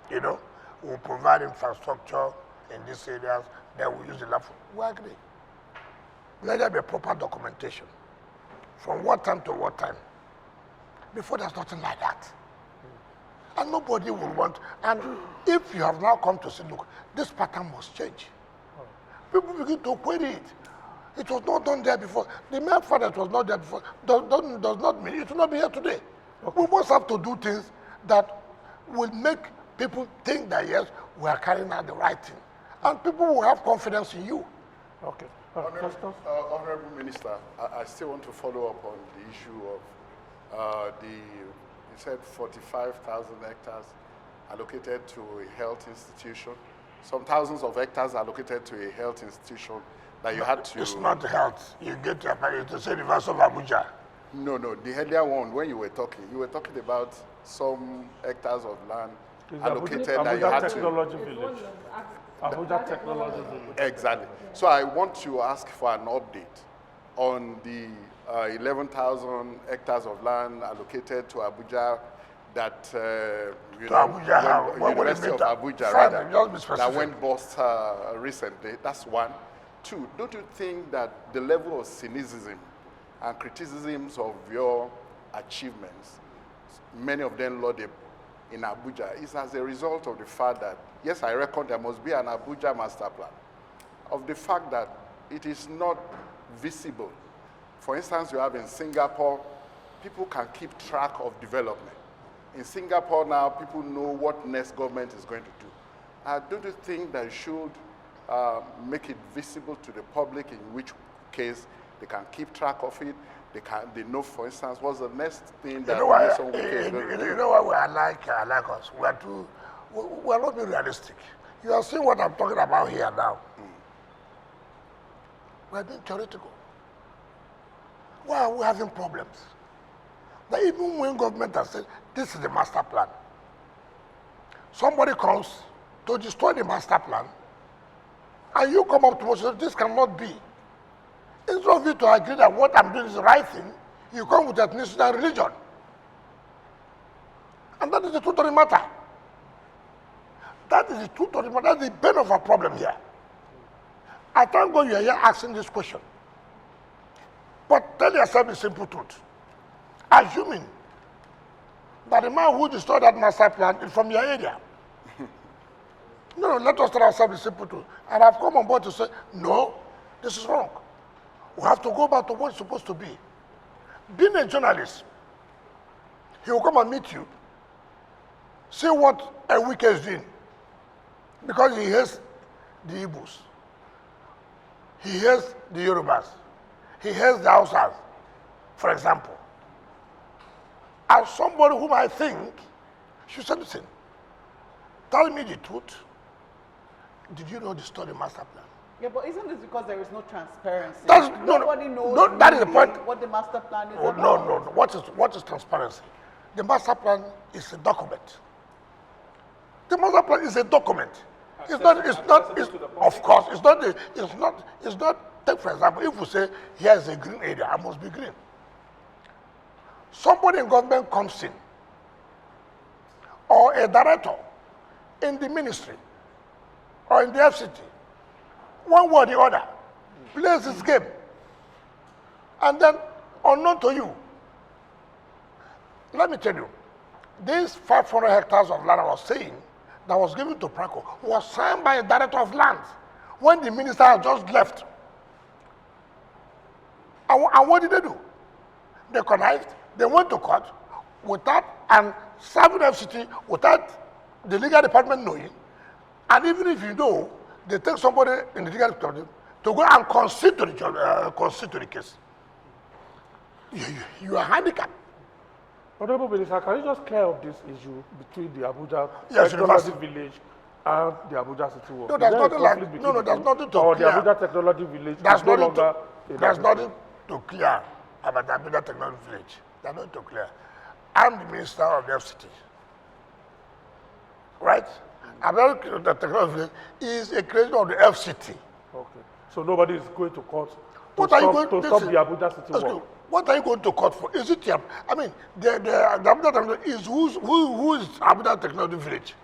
we'll provide infrastructure in these areas, then we use the land for, we agree. Let there be a proper documentation. From what time to what time? Before there's nothing like that. And nobody will want, and if you have now come to say, look, this pattern must change. People begin to query it. It was not done there before. The mere fact that it was not there before does not mean it will not be here today. We must have to do things that will make people think that, yes, we are carrying out the right thing. And people will have confidence in you. okay. Honorable Minister, I still want to follow up on the issue of you said 45,000 hectares allocated to a health institution. Some thousands of hectares allocated to a health institution that you had to... It's not health. You get to say the verse of Abuja. No, the earlier one, when you were talking about some hectares of land It's allocated Abuja that you had to... Technology Village. Abuja Technology Village. Exactly. So I want to ask for an update on the 11,000 hectares of land allocated to Abuja that University of Abuja rather, that went bust recently. That's one. Two, don't you think that the level of cynicism and criticisms of your achievements, many of them lauded in Abuja, is as a result of the fact that, yes, I reckon there must be an Abuja master plan, of the fact that it is not visible. For instance, you have in Singapore, people can keep track of development. In Singapore now, people know what next government is going to do. Don't you think that you should make it visible to the public, in which case they can keep track of it? They know, for instance, what's the next thing that Nyesom Wike is going to do? You know what I like us? We are not being realistic. You are seeing what I'm talking about here now. We are being theoretical. Why are we having problems? That even when government has said, this is the master plan, somebody comes to destroy the master plan, and you come up to us and say, this cannot be. Instead of you to agree that what I'm doing is the right thing, you come with ethnicity and religion. And that is the truth of the matter. That is the truth of the matter. That's the bane of our problem here. I thank God you are here asking this question. But tell yourself the simple truth. Assuming that the man who destroyed that master plan is from your area. No, let us tell ourselves the simple truth. And I've come on board to say, no, this is wrong. We have to go back to what it's supposed to be. Being a journalist, he will come and meet you, see what a Wike is doing, because he hates the Igbos, he hates the Yorubas, he hates the Hausas, for example. As somebody whom I think should say, listen, tell me the truth. Did you know the story master plan? Yeah, but isn't this because there is no transparency? Nobody knows that is the point. What the master plan is about. No. What is transparency? The master plan is a document. The master plan is a document. Of course, take for example, if we say, here is a green area, I must be green. somebody in government comes in, or a director in the ministry, or in the FCT, one way or the other, plays this game. And then, unknown to you, let me tell you, this 500 hectares of land I was saying that was given to Praco was signed by a director of lands when the minister had just left. And what did they do? They connived, they went to court without, and serving FCT without the legal department knowing. And even if you know, they take somebody in the legal department to go and concede to the case. You are handicapped. Honorable Minister, can you just clear up this issue between the Abuja Yes, Technology Village and the Abuja City Walk? No, there's nothing like, there's nothing to or clear. the Abuja Technology Village There's is no nothing longer there's nothing to clear about the Abuja Technology Village. There's nothing to clear. I'm the minister of the FCT. Right? Abuja Technology Village is a creation of the FCT. Okay. So nobody is going to court to What are you stop, going to stop the Abuja City Walk? What are you going to court for? Is it the Abuja Technology is who is Abuja Technology Village?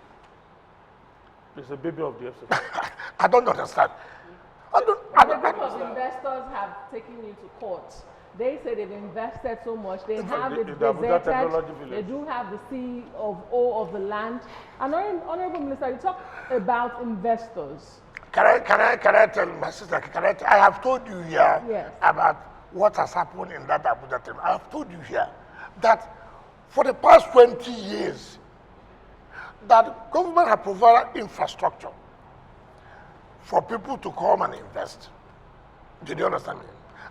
It's a baby of the FCT. I don't understand. A group of investors have taken you to court. They say they've invested so much. They have it gazetted. They do have the CEO of the land. And Honorable Minister, you talk about investors. Can I tell my sister? I have told you here Yes. about what has happened in that Abuja thing. I have told you here that for the past 20 years, that government has provided infrastructure for people to come and invest. Did you understand me?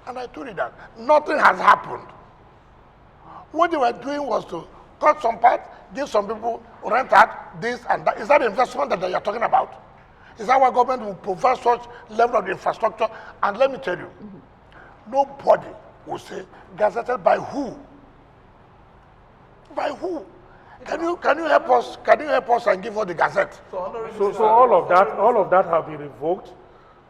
And I told you that nothing has happened. What they were doing was to cut some part, give some people, rent out this and that. Is that investment that you're talking about? Is that why government will provide such level of infrastructure? And let me tell you, nobody will say gazetted by who? By who? Can you help us? Can you help us and give us the gazette? So all of that have been revoked,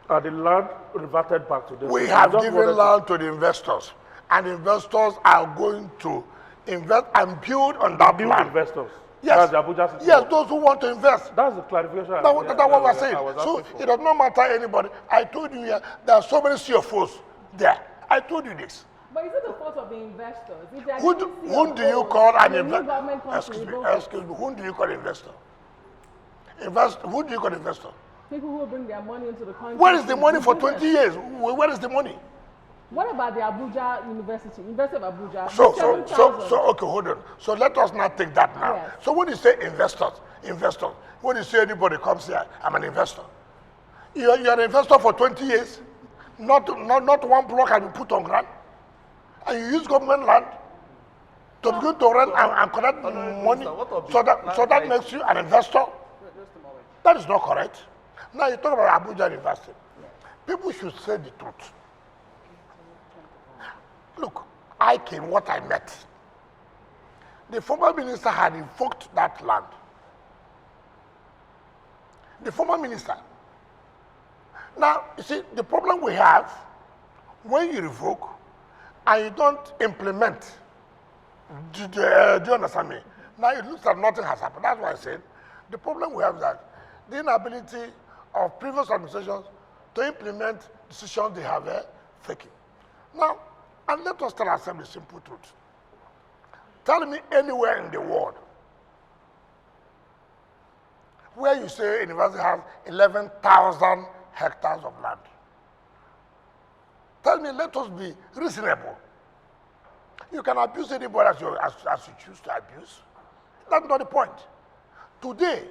and the land reverted back to them. We have given land to the investors, and investors are going to invest and build on that New land. investors. Yes, That's the Abuja City yes, Walk. those who want to invest. That's the clarification. That's what we're saying. So it does not matter anybody. I told you here, there are so many CFOs there. I told you this. But is it the fault of the investors? If they are Whom do you call an investor? Excuse Excuse me. Whom do you call investor? Who do you call investor? People who bring their money into the country. Where is the money for business. 20 years? Where is the money? What about the Abuja University, University of Abuja? Okay, hold on. So let us not take that now. Yes. So when you say investors, when you say anybody comes here, I'm an investor. You're an investor for 20 years. Not one block has been put on ground. And you use government land to begin to rent and collect money. So that makes you an investor. That is not correct. Now you talk about Abuja University. People should say the truth. Look, I came what I met. The former minister had invoked that land. The former minister. Now, you see, the problem we have, when you revoke and you don't implement, do you understand me? Now it looks like nothing has happened. That's why I said, the problem we have is that the inability of previous administrations to implement decisions they have taken. Now, and let us tell ourselves the simple truth. Tell me anywhere in the world where you say a university has 11,000 hectares of land. Tell me, let us be reasonable. You can abuse anybody as you choose to abuse. That's not the point. Today,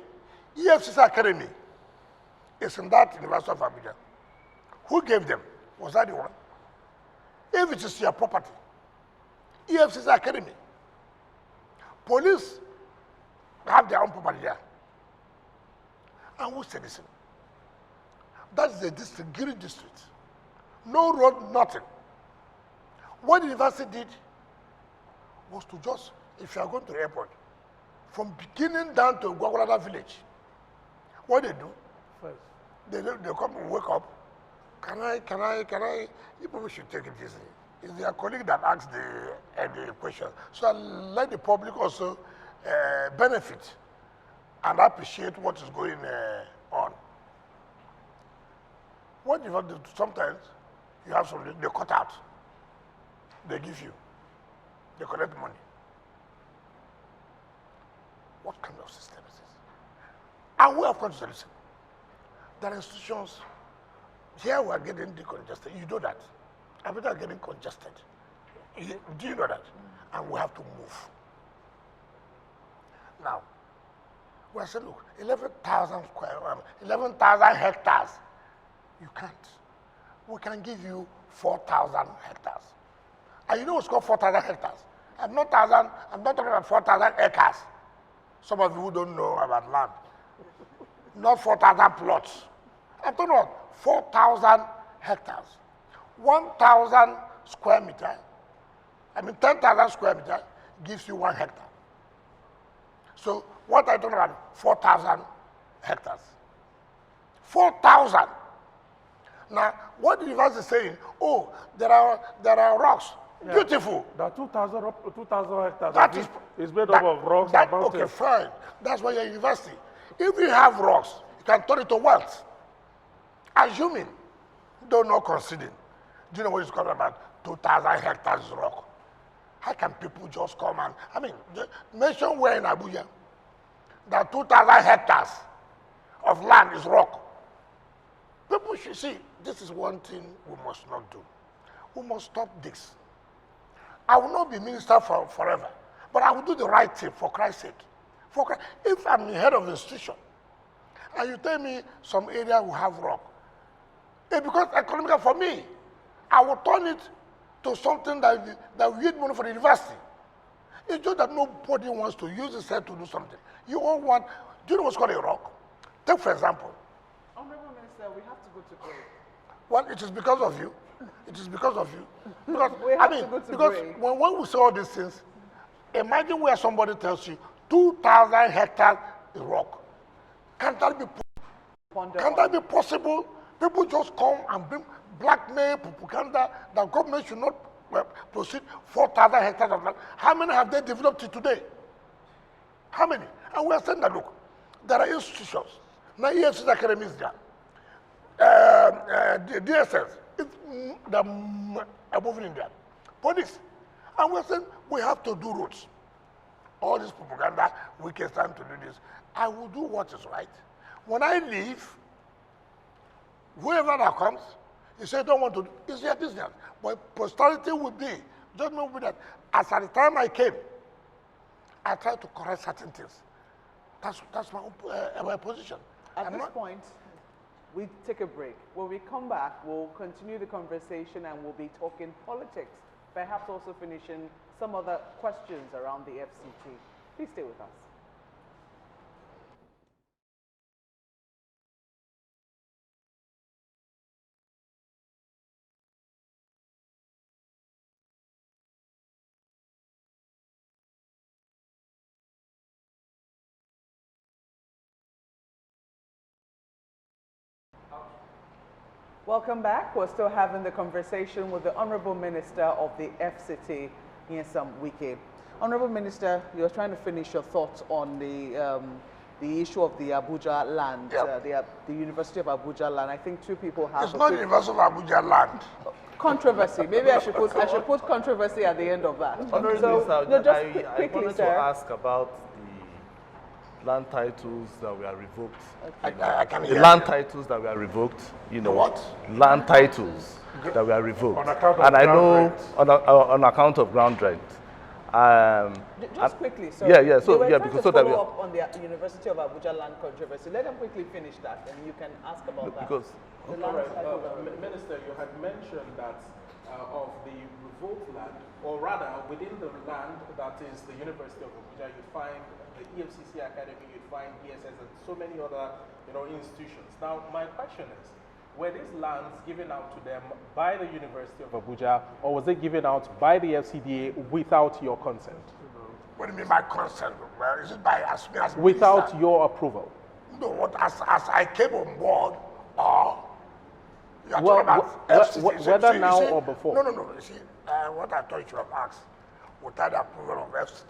EFCC Academy is in that University of Abuja. Who gave them? Was that the one? If it is your property, EFCC Academy, police have their own property there. And who said this? That's the district, Giri district. No road, nothing. What the university did was to just, if you are going to the airport, from beginning down to Gwagwalada village, what they do, first, they come and wake up. Can I, you people should take it easy. It's their colleague that asks the question. So let the public also benefit and appreciate what is going on. What you do, sometimes you have something, they cut out. They give you. They collect money. What kind of system is this? And we have come to listen. There are institutions, here we are getting decongested. You know that. And we are getting congested. Do you know that? And we have to move. Now, we are saying, look, 11,000 hectares. You can't. We can give you 4,000 hectares. And you know what's called 4,000 hectares? I'm not talking about 4,000 acres. Some of you who don't know about land. Not 4,000 plots. I'm talking about 4,000 hectares. 1,000 square meter, 10,000 square meter gives you 1 hectare. So what I talking about, 4,000 hectares. 4,000. Now, what the university is saying, oh, there are rocks. Yeah. Beautiful. That 2,000 hectares that is made up of rocks and mountains. Okay, fine. That's why you're a university. If you have rocks, you can turn it to wealth. Assuming, though not considering. Do you know what it's called about? 2,000 hectares rock. How can people just come and, mention where in Abuja that 2,000 hectares of land is rock. People should see, this is one thing we must not do. We must stop this. I will not be minister forever, but I will do the right thing for Christ's sake. If I'm the head of the institution, and you tell me some area will have rock, it becomes economical for me. I will turn it to something that will yield money for the university. It's just that nobody wants to use his head to do something. You all want, do you know what's called a rock? Take for example. Honorable Minister, we have to go to break. Well, it is because of you. It is because of you. Because, we have to go to break. When we say all these things, imagine where somebody tells you 2,000 hectares is rock. Can that be possible? People just come and bring blackmail, propaganda, that government should not proceed 4,000 hectares of land. How many have they developed it today? How many? And we are saying that, look, there are institutions. Now, EFC's academy is there. The DSS, they're moving in there. Police. And we're saying we have to do roads. All this propaganda, we can stand to do this. I will do what is right. When I leave, whoever that comes, you say don't want to do, it's their business. But posterity will be, judgment will be that. As at the time I came, I tried to correct certain things. That's my position. At this point, we take a break. When we come back, we'll continue the conversation and we'll be talking politics, perhaps also finishing some other questions around the FCT. Please stay with us. Welcome back. We're still having the conversation with the Honorable Minister of the FCT, Nyesom Wike. Honorable Minister, you're trying to finish your thoughts on the issue of the Abuja land, yep. The University of Abuja land. I think two people have. It's not the University of Abuja land. Controversy. Maybe I should put controversy at the end of that. Honorable Minister, I wanted sir. to ask about the land titles that were revoked. I can hear The land you. titles that were revoked, What? Land titles that were revoked. On account of and I ground know rent. on account of ground rent. Just quickly, so yeah. So they were because trying so to that we follow up on the University of Abuja land controversy. Let them quickly finish that, and you can ask about that. because The All land right, title that- Minister, you had mentioned that of the revoked land, or rather within the land that is the University of Abuja, you'd find the EFCC Academy, you'd find DSS, and so many other institutions. Now, my question is, were these lands given out to them by the University of Abuja, or was it given out by the FCDA without your consent? What do you mean by consent? Well, is it by as me as Without minister? your approval? No, what as I came on board, or You are talking about FCT. Whether See, now see, or before? No. You see, what I thought you should have asked without the approval of FCT.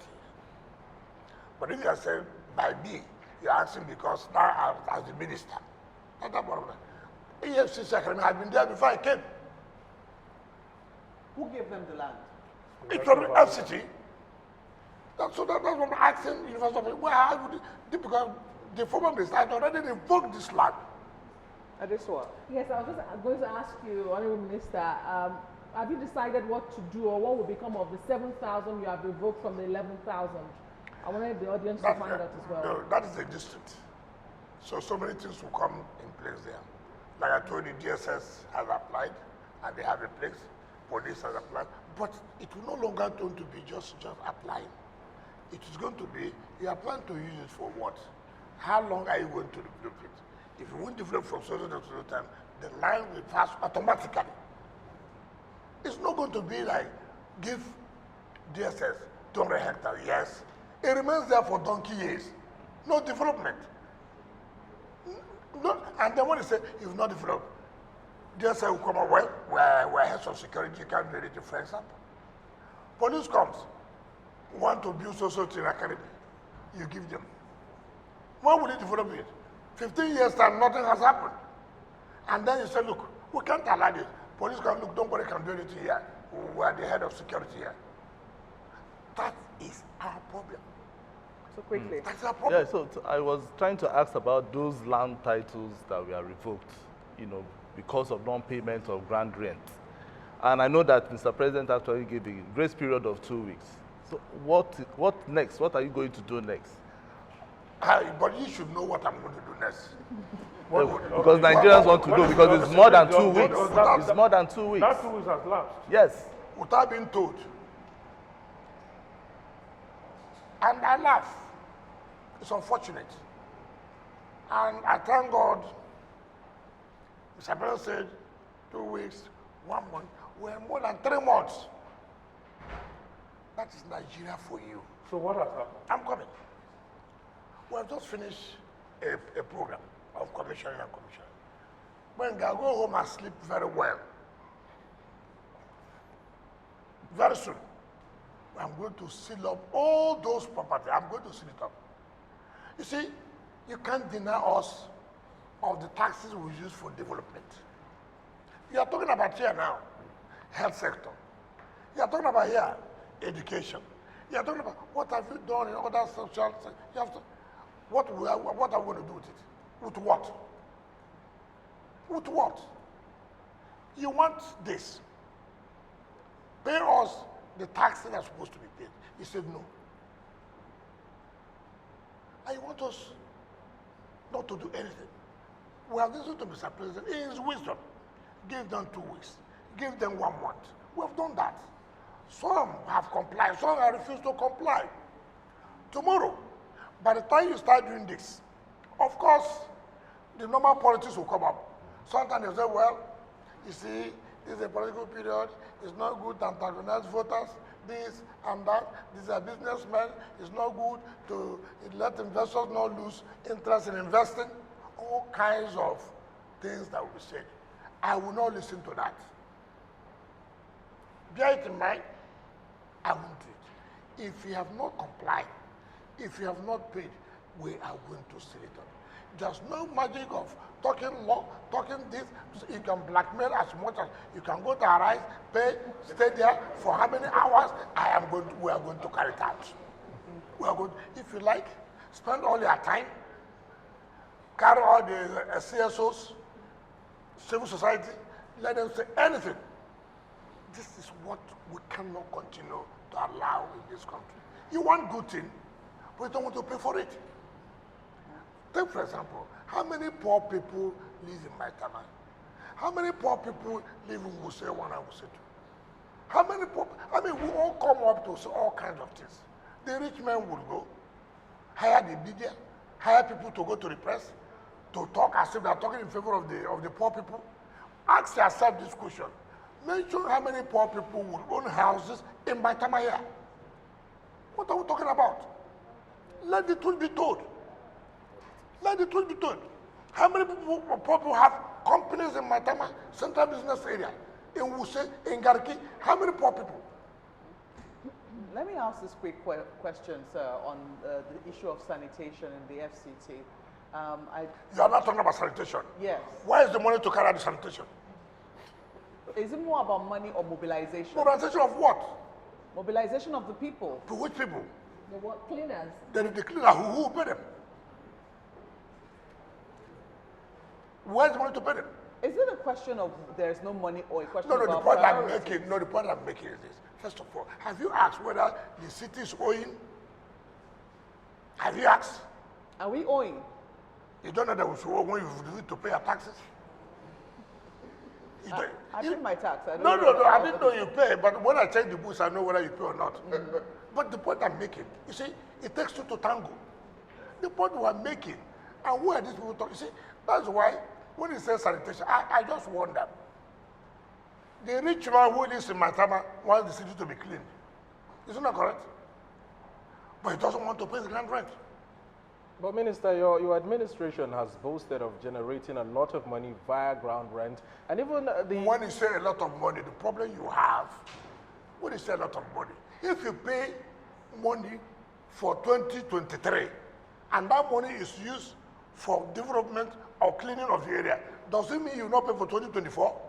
But if you are saying by me, you're asking because now as the minister, not that problem. EFCC Academy had been there before I came. Who gave them the land? It was FCT. That's what I'm asking University of where would it, because the former minister had already revoked this land. Adesua. Yes, I was just going to ask you, Honorable Minister, have you decided what to do or what will become of the 7,000 you have revoked from the 11,000? I wanted the audience to find out as well. No, that is the district. So many things will come in place there. Like I told you, DSS has applied and they have a place. Police has applied. But it will no longer going to be just applying. It is going to be, you are planning to use it for what? How long are you going to develop it? If you won't develop from so time, the line will pass automatically. It's not going to be like, give DSS 200 hectares, yes. It remains there for donkey years. No development. No, and then when they say, you've not developed, DSS will come up, well, we're heads of security, you can't be ready to friends up. Police comes, want to build social thing academy, you give them. When will you develop it? 15 years time, nothing has happened. And then you say, look, we can't allow this. Police can look, nobody can do anything here. We are the head of security here. That is our problem. So quickly. That's our problem. Yeah, so I was trying to ask about those land titles that were revoked, because of non-payment of ground rent. And I know that Mr. President actually gave a grace period of 2 weeks. So what next? What are you going to do next? But you should know what I'm going to do next. Because Nigerians want to know, because it's more than 2 weeks. It's more than 2 weeks. That 2 weeks has lapsed. Yes. Without being told. And I laugh. It's unfortunate. And I thank God, Mr. President said 2 weeks, 1 month. We're more than 3 months. That is Nigeria for you. So what has happened? I'm coming. We have just finished a program of commissioning and commissioning. When I go home and sleep very well, very soon, I'm going to seal up all those property. I'm going to seal it up. You see, you can't deny us of the taxes we use for development. You are talking about here now, health sector. You are talking about here, education. You are talking about what have you done in other social sectors. You have to, what are we going to do with it? With what? With what? You want this. Pay us the taxes that are supposed to be paid. He said no. And you want us not to do anything. We have listened to Mr. President in his wisdom. Give them 2 weeks. Give them 1 month. We have done that. Some have complied, some have refused to comply. Tomorrow, by the time you start doing this, of course, the normal politics will come up. Sometimes they say, well, you see, this is a political period, it's not good to antagonize voters, this and that, these are businessmen, it's not good to let investors not lose interest in investing, all kinds of things that will be said. I will not listen to that. Bear it in mind, I won't do it. If you have not complied, if you have not paid, we are going to seal it up. There's no magic of talking law, talking this. You can blackmail as much as you can go to Arise, pay, stay there for how many hours. We are going to carry it out. We are going. If you like, spend all your time, carry all the CSOs, civil society, let them say anything. This is what we cannot continue to allow in this country. You want good thing, but you don't want to pay for it. Take, for example, how many poor people live in Maitama? How many poor people live in Wuse 1 and Wuse 2? How many poor, we all come up to say all kinds of things. The rich men will go, hire the media, hire people to go to the press, to talk as if they are talking in favor of the poor people. Ask yourself this question. Mention how many poor people will own houses in Maitama here. What are we talking about? Let the truth be told. Let the truth be told. How many poor people have companies in Maitama, Central Business Area, in Wuse, in Garki, how many poor people? Let me ask this quick question, sir, on the issue of sanitation in the FCT. You are not talking about sanitation. Yes. Where is the money to carry out the sanitation? Is it more about money or mobilization? Mobilization of what? Mobilization of the people. To which people? The what? Cleaners. The cleaner, who will pay them? Where's the money to pay them? Is it a question of there's no money or a question No, of the our point I'm priorities? making, no, the point I'm making is this. First of all, have you asked whether the city is owing? Have you asked? Are we owing? You don't know that we should owe when you need to pay your taxes? You don't- I pay my tax. I don't No, know no, no, I about didn't the- know you pay, but when I check the books, I know whether you pay or not. But the point I'm making, you see, it takes two to tango. The point we are making, and where these people talk, you see, that's why when he says sanitation, I just wonder. The rich man who lives in Matama wants the city to be clean. Isn't that correct? But he doesn't want to pay the ground rent. But Minister, your administration has boasted of generating a lot of money via ground rent, and even the... When you say a lot of money, the problem you have, when you say a lot of money, if you pay money for 2023, and that money is used for development or cleaning of the area, does it mean you not pay for 2024?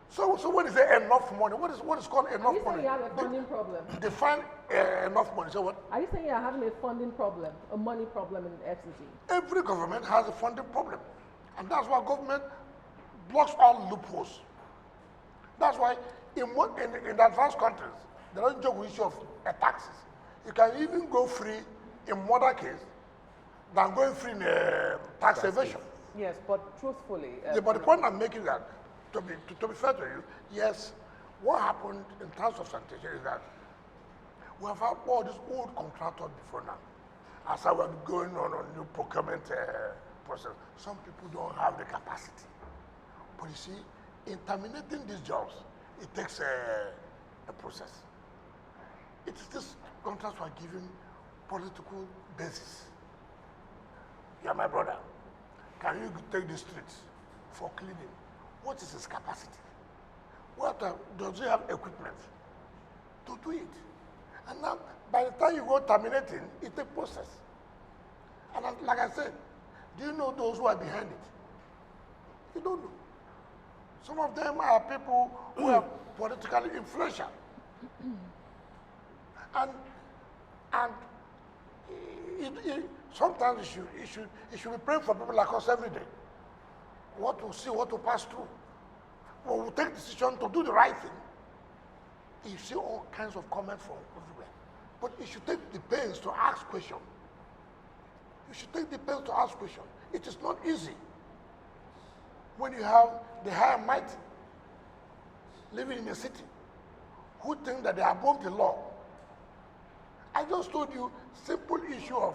So when you say enough money, what is called Are enough you saying money? you have a funding problem? Define enough money. So what? Are you saying you're having a funding problem, a money problem in the FCT? Every government has a funding problem. And that's why government blocks all loopholes. That's why in the advanced countries, they don't joke with issue of taxes. You can even go free in murder case than going free in tax evasion. Yes, but truthfully... Yeah, but the point I'm making is that, to be fair to you, yes, what happened in terms of sanitation is that we have had all these old contractors before now. As I was going on a new procurement process, some people don't have the capacity. But you see, in terminating these jobs, it takes a process. It is these contracts were given political basis. You are my brother. Can you take the streets for cleaning? What is his capacity? Does he have equipment to do it? And now, by the time you go terminating, it's a process. And like I said, do you know those who are behind it? You don't know. Some of them are people who are politically influential. And sometimes you should be praying for people like us every day. What to see, what to pass through. When we take decision to do the right thing, you see all kinds of comments from everywhere. But you should take the pains to ask questions. You should take the pains to ask questions. It is not easy when you have the high and mighty living in a city who think that they are above the law. I just told you simple issue of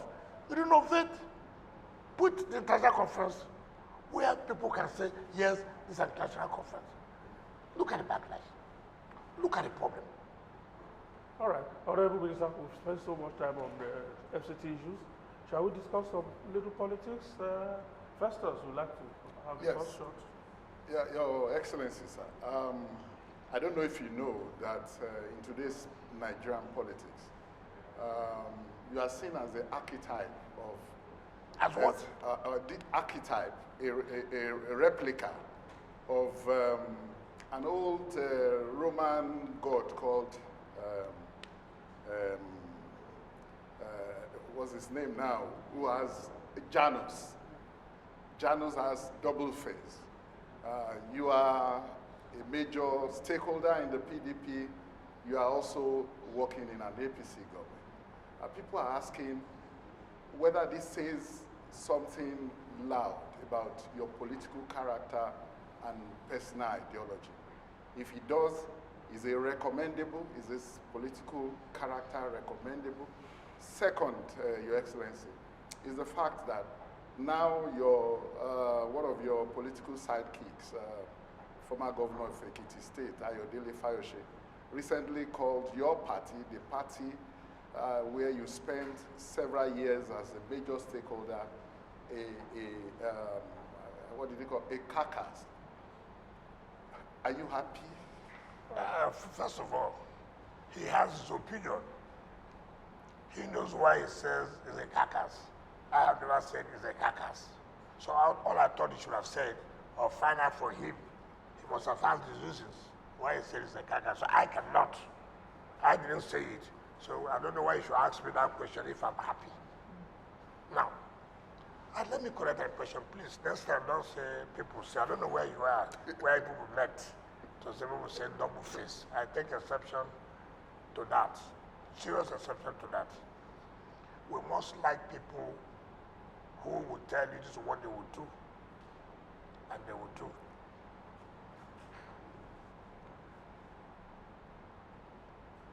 renovate, put the international conference where people can say, yes, this is an international conference. Look at the backlash. Look at the problem. All right, Honorable Minister, we've spent so much time on the FCT issues. Shall we discuss some little politics? Festus would like to have the first shot. Yeah, Your Excellency, sir. I don't know if you know that in today's Nigerian politics, you are seen as the archetype of... As what? The archetype, a replica of an old Roman god called, what's his name now, who has Janus. Janus has double face. You are a major stakeholder in the PDP. You are also working in an APC government. People are asking whether this says something loud about your political character and personal ideology. If it does, is it recommendable? Is this political character recommendable? Second, Your Excellency, is the fact that now one of your political sidekicks, former governor of Ekiti State, Ayodele Fayose, recently called your party the party where you spent several years as a major stakeholder what do they call, a carcass. Are you happy? First of all, he has his opinion. He knows why he says it's a carcass. I have never said it's a carcass. So all I thought he should have said, or find out for him, he must have found the reasons why he said it's a carcass. So I cannot. I didn't say it. So I don't know why you should ask me that question if I'm happy. Now, let me correct that question, please. Next time, don't say people say, I don't know where you are, where people met. So some people say double face. I take exception to that. Serious exception to that. We must like people who will tell you this is what they will do. And they will do.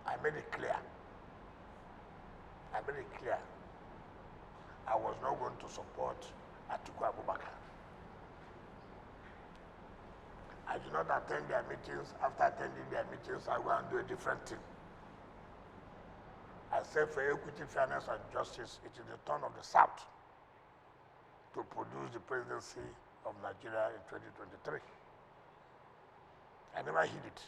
I made it clear. I was not going to support Atiku Abubakar. I did not attend their meetings. After attending their meetings, I go and do a different thing. I said for equity, fairness, and justice, it is the turn of the South to produce the presidency of Nigeria in 2023. I never hid it.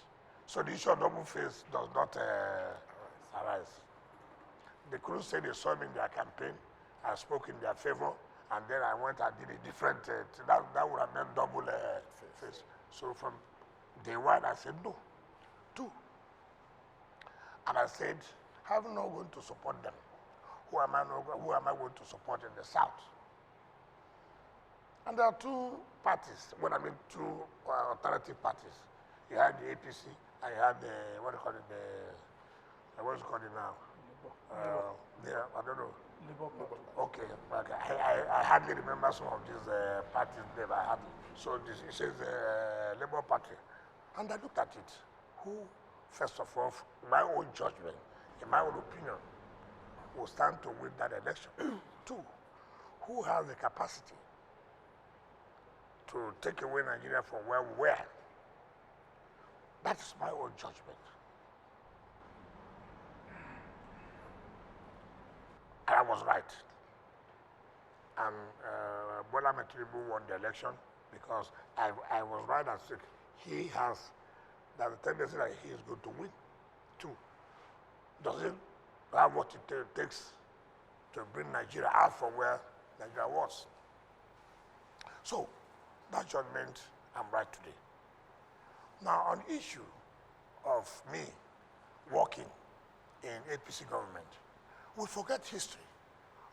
So the issue of double face does not arise. The crew said they saw me in their campaign. I spoke in their favor, and then I went and did a different thing. That would have meant double face. So from day one, I said no. Two. And I said, I'm not going to support them. Who am I going to support in the South? And there are two parties, two alternative parties. You had the APC, and you had the, what's it called now? I don't know. Okay. I hardly remember some of these parties name. So it says Labour Party. And I looked at it. Who, first of all, in my own judgment, in my own opinion, will stand to win that election? Two, who has the capacity to take away Nigeria from where we were? That is my own judgment. And I was right. And Bola Tinubu won the election because I was right and said there's a tendency that he is going to win. Two, doesn't have what it takes to bring Nigeria out from where Nigeria was. So that judgment, I'm right today. Now on the issue of me working in APC government, we forget history.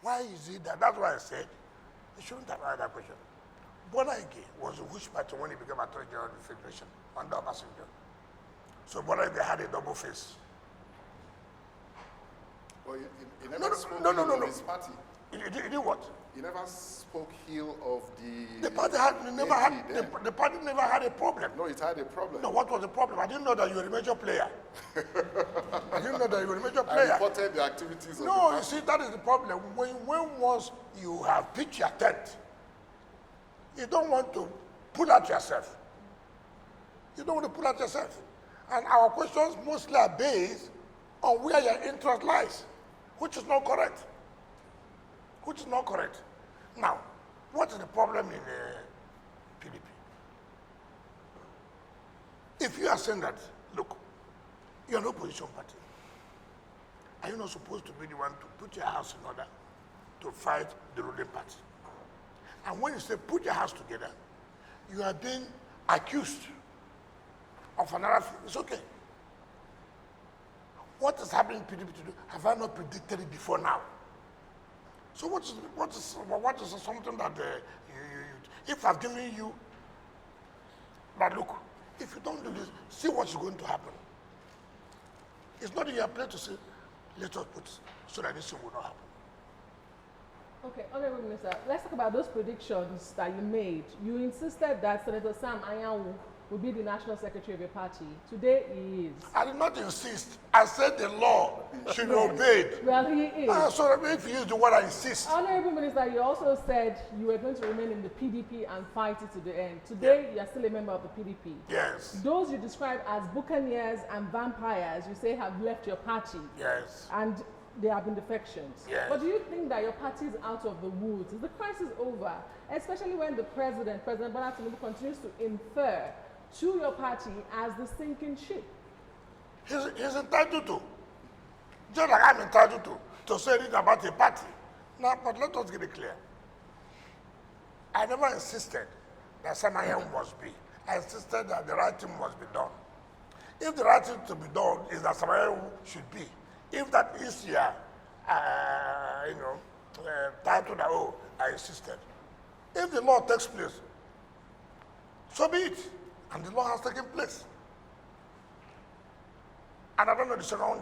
Why is it that? That's why I said you shouldn't have asked that question. Bola Ige was a which party when he became Attorney General of the Federation under Obasanjo. So Bola Ige had a double face. Well, he never spoke ill of his party. He did what? He never spoke ill of the party. The party never had a problem. No, it had a problem. No, what was the problem? I didn't know that you were a major player. I didn't know that you were a major player. I reported the activities of the party. No, you see, that is the problem. When once you have pitched your tent, you don't want to pull out yourself. You don't want to pull out yourself. And our questions mostly are based on where your interest lies, which is not correct. Which is not correct. Now, what is the problem in PDP? If you are saying that, look, you're an opposition party, are you not supposed to be the one to put your house in order to fight the ruling party? And when you say put your house together, you are being accused of another thing. It's okay. What is happening in PDP today? Have I not predicted it before now? So what is something that if I've given you, but look, if you don't do this, see what's going to happen. It's not in your place to say, let us put so that this thing will not happen. Okay, Honorable Minister, let's talk about those predictions that you made. You insisted that Senator Sam Anyanwu will be the national secretary of your party. Today he is. I did not insist. I said the law should be obeyed. Well, he is. So if you use the word I insist. Honorable Minister, you also said you were going to remain in the PDP and fight it to the end. Today, you are still a member of the PDP. Yes. Those you describe as buccaneers and vampires, you say have left your party. Yes. And there have been defections. Yes. But do you think that your party is out of the woods? Is the crisis over? Especially when the President Bola Tinubu, continues to infer to your party as the sinking ship. He's entitled to. Just like I'm entitled to say it about a party. Now, but let us get it clear. I never insisted that Samayam must be. I insisted that the right thing must be done. If the right thing to be done is that Samayam should be, if that is your, title that, oh, I insisted. If the law takes place, so be it. And the law has taken place. And I don't know the second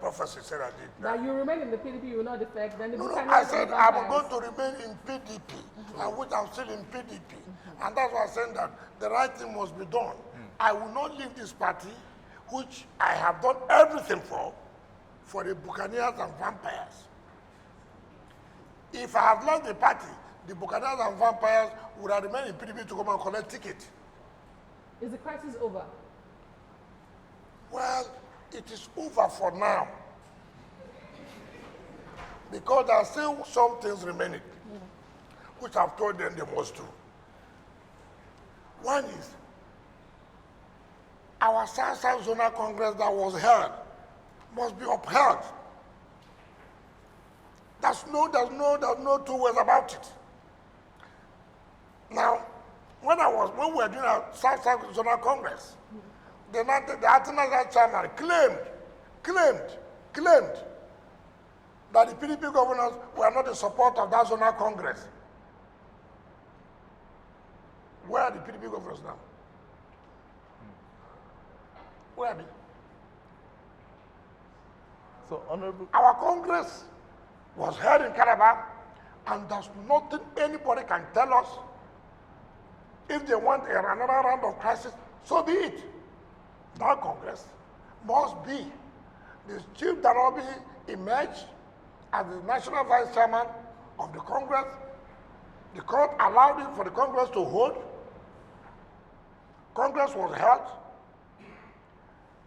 prophecy said I did. That you remain in the PDP, you will not defect. Then the No, Buccaneers I and said the I'm vampires. going to remain in PDP, and which I'm still in PDP. And that's why I'm saying that the right thing must be done. I will not leave this party, which I have done everything for the Buccaneers and vampires. If I have left the party, the Buccaneers and vampires would have remained in PDP to come and collect ticket. Is the crisis over? Well, it is over for now. Because there are still some things remaining, which I've told them they must do. One is, our South Zonal Congress that was held must be upheld. There's no two ways about it. Now, when we were doing our South Zonal Congress, the acting national chairman claimed that the PDP governors were not in support of that zonal congress. Where are the PDP governors now? Where are they? So, Honorable, Our congress was held in Calabar, and there's nothing anybody can tell us. If they want another round of crisis, so be it. That congress must be. The Chief Danobi emerged as the national vice chairman of the congress. The court allowed it for the congress to hold. Congress was held.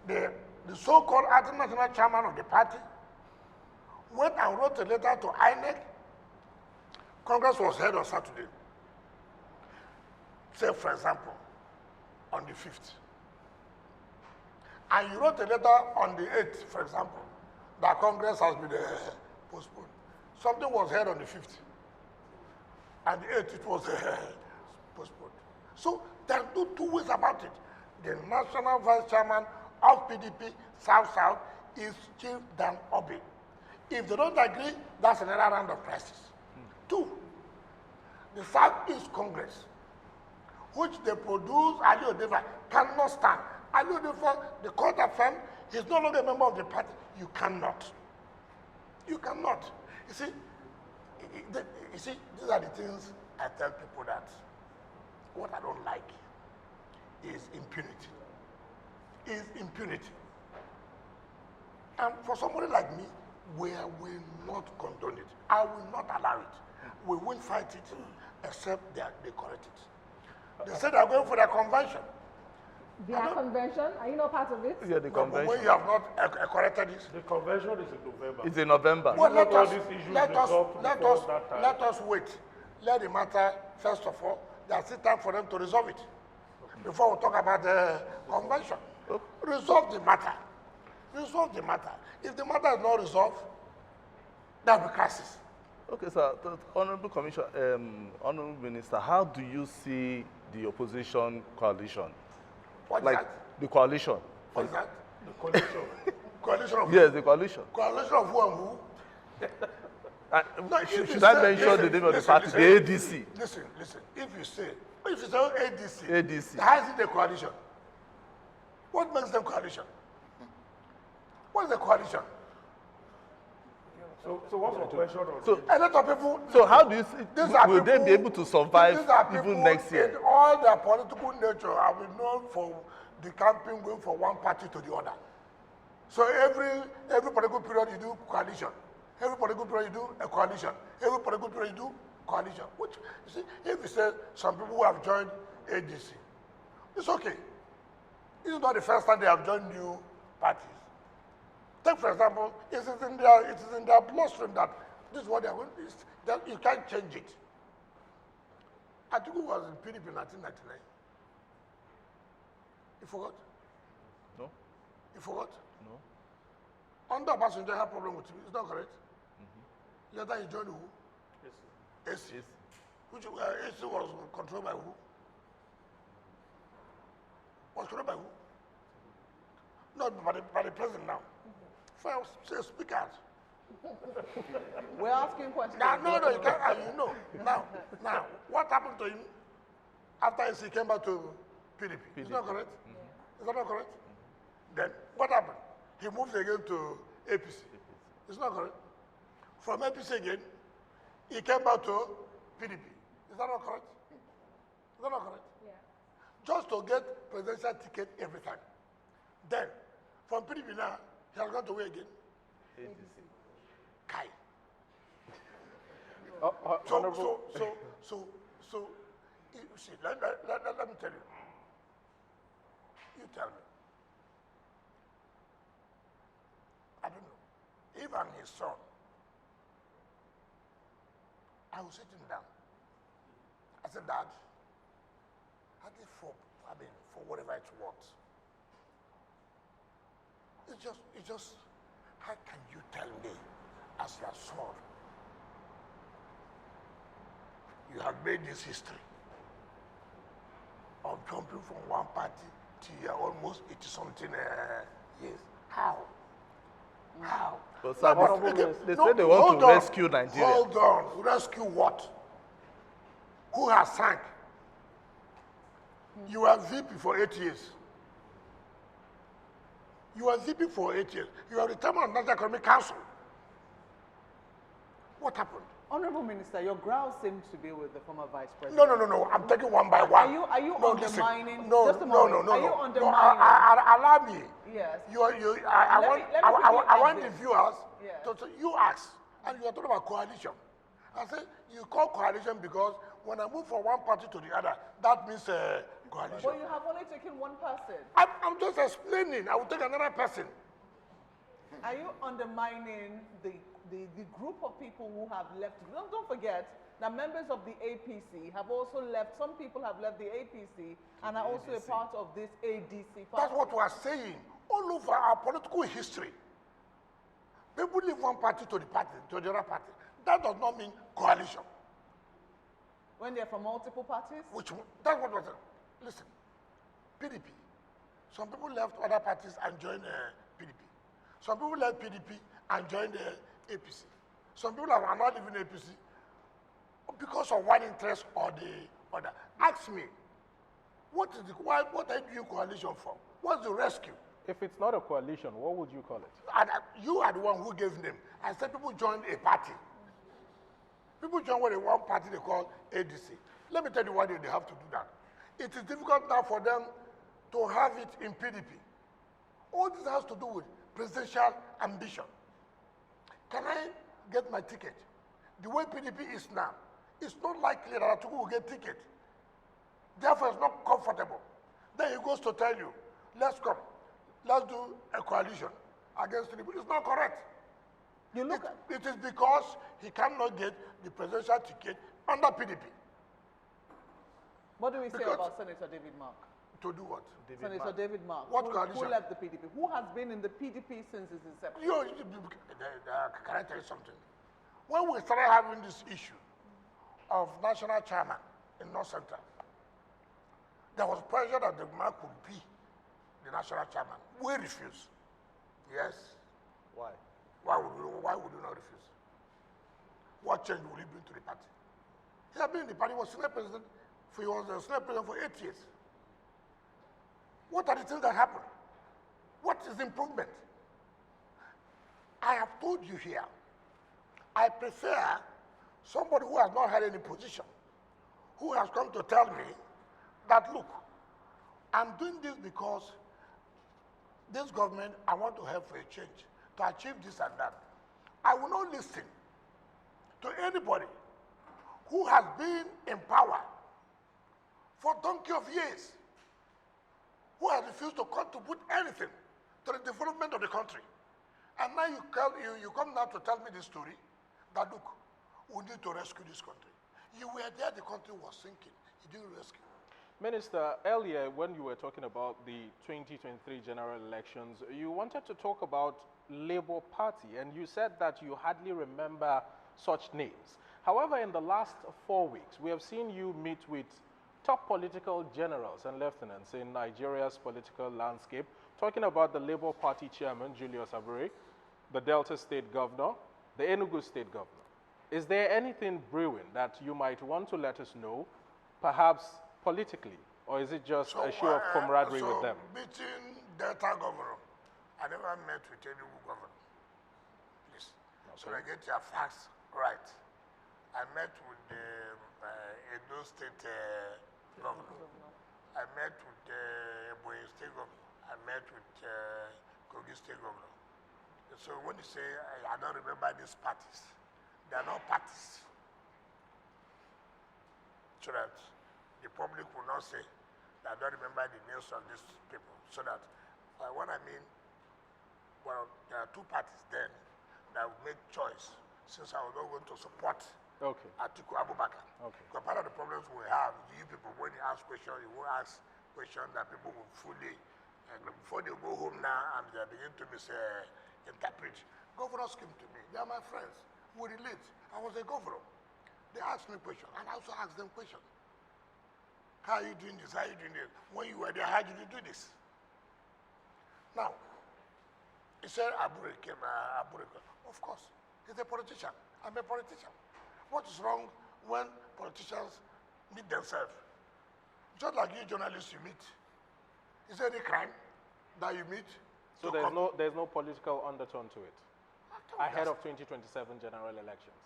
The so-called acting national chairman of the party went and wrote a letter to INEC. Congress was held on Saturday. Say, for example, on the 5th. And you wrote a letter on the 8th, for example, that Congress has been postponed. Something was held on the 5th. And the 8th, it was postponed. So there are no two ways about it. The national vice chairman of PDP South is Chief Dan Obi. If they don't agree, that's another round of crisis. Two, the South East Congress, which they produce Ali Odeva, cannot stand. Ali Odeva, the court affirmed, he's no longer a member of the party. You cannot. You cannot. You see, these are the things I tell people that what I don't like is impunity. Is impunity. And for somebody like me, we will not condone it. I will not allow it. We won't fight it except they correct it. They said they're going for their convention. Their convention? Are you not part of it? yeah, the No, but convention. when you have not corrected it, The convention is in November. It's in November. well, Not all these issues resolved before that time. let us wait. Let the matter, first of all, there's still time for them to resolve it before we talk about the convention. Resolve the matter. Resolve the matter. If the matter is not resolved, there'll be crisis. Okay, sir. Honorable Commissioner, Honorable Minister, how do you see the opposition coalition? What is Like that? the coalition? What is that? The coalition. Coalition of Yes, the coalition. Coalition of who and who? No, if you Should say- I mention listen, the name of the listen, party, listen. the ADC? Listen. If you say ADC, ADC. how is it a coalition? What makes them coalition? What is a coalition? So what's your question on So, this? A lot of people. so how do you see, These are will they people- be able to survive these are people even next year? In all their political nature have been known for the campaign going from one party to the other. So every political period you do coalition. Every political period you do a coalition. Every political period you do coalition. Which, you see, if you say some people who have joined ADC, it's okay. It's not the first time they have joined new parties. take for example, it is in their bloodstream that this is what they are going to, that you can't change it. Atiku was in PDP in 1999. You forgot? No? You forgot? No? Under Obasanjo had problem with him. Is that correct? Later he joined who? AC. Yes. Which AC was controlled by who? Was controlled by who? Not by the president now. First, say speak out. We're asking questions. No, you can't. You know. Now, what happened to him after he came back to PDP? Is that correct? Is that not correct? Then what happened? He moved again to APC. Is that correct? From APC again, he came back to PDP. Is that not correct? Is that not correct? Yeah. Just to get presidential ticket every time. Then, from PDP now, he has gone to where again? ADC. Kai. Honorable. So, you see, let me tell you. You tell me. I don't know. Even his son, I was sitting down. I said, Dad, I did for whatever it's worth. It's just, how can you tell me as your son, you have made this history of jumping from one party to your almost 80-something years? How? How? But sir, Again, they say they want hold to on. rescue Nigeria. Hold on. Rescue what? Who has sank? You were VP for 8 years. You were VP for 8 years. You are the chairman of National Economic Council. What happened? Honorable Minister, your growl seems to be with the former Vice President. No. I'm taking one by one. Are you no, undermining? Listen. No, just a moment. no. Are you No, undermining? allow me. Yes. I want the viewers Yes. to you ask, and you are talking about coalition. I said you call coalition because when I move from one party to the other, that means coalition. But you have only taken one person. I'm just explaining. I will take another person. Are you undermining the group of people who have left? Don't forget that members of the APC have also left. Some people have left the APC and are also a part of this ADC party. That's what we are saying. All over our political history, people leave one party to the other party. That does not mean coalition. When they're from multiple parties? That's what was it. Listen, PDP. Some people left other parties and joined PDP. Some people left PDP and joined the APC. Some people are not even APC because of one interest or the other. Ask me, what are you doing coalition for? What's the rescue? If it's not a coalition, what would you call it? And you are the one who gave them. I said people joined a party. People join one party they call ADC. Let me tell you why they have to do that. It is difficult now for them to have it in PDP. All this has to do with presidential ambition. Can I get my ticket? The way PDP is now, it's not likely that Atiku will get ticket. Therefore, it's not comfortable. Then he goes to tell you, let's come. Let's do a coalition against PDP. It's not correct. It is because he cannot get the presidential ticket under PDP. What do we say about Senator David Mark? To do what? Senator David Mark, What who coalition? left the PDP, who has been in the PDP since its inception. Can I tell you something? When we started having this issue of national chairman in North Central, there was pressure that the man could be the national chairman. We refused. Yes. Why? Why would you not refuse? What change will he bring to the party? He had been in the party, he was Senate President for 8 years. What are the things that happen? What is the improvement? I have told you here, I prefer somebody who has not had any position, who has come to tell me that, look, I'm doing this because this government, I want to help for a change, to achieve this and that. I will not listen to anybody who has been in power for donkey of years, who has refused to contribute anything to the development of the country. And now you come now to tell me this story, that look, we need to rescue this country. You were there, the country was sinking. You didn't rescue. Minister, earlier when you were talking about the 2023 general elections, you wanted to talk about Labour Party, and you said that you hardly remember such names. However, in the last 4 weeks, we have seen you meet with top political generals and lieutenants in Nigeria's political landscape, talking about the Labour Party chairman, Julius Abure, the Delta State governor, the Enugu State governor. Is there anything brewing that you might want to let us know, perhaps politically, or is it just a show of camaraderie with them? Meeting Delta governor, I never met with Enugu governor. Please. Okay. So I get your facts right. I met with the Edo State governor. I met with the Ebonyi State governor. I met with Kogi State governor. So when you say, I don't remember these parties, they are not parties. So that the public will not say that I don't remember the names of these people. So that what I mean, well, there are two parties then that will make choice, since I was not going to support Atiku Abubakar. Okay. Because part of the problems we have, you people, when you ask questions, you will ask questions that people will fully, before they go home now and they begin to misinterpret. Governors came to me. They are my friends. We relate. I was a governor. They asked me questions, and I also asked them questions. How are you doing this? How are you doing this? When you were there, how did you do this? Now, he said Abure came. Of course, he's a politician. I'm a politician. What is wrong when politicians meet themselves? Just like you journalists you meet. Is there any crime that you meet? So there's no political undertone to it ahead of 2027 general elections?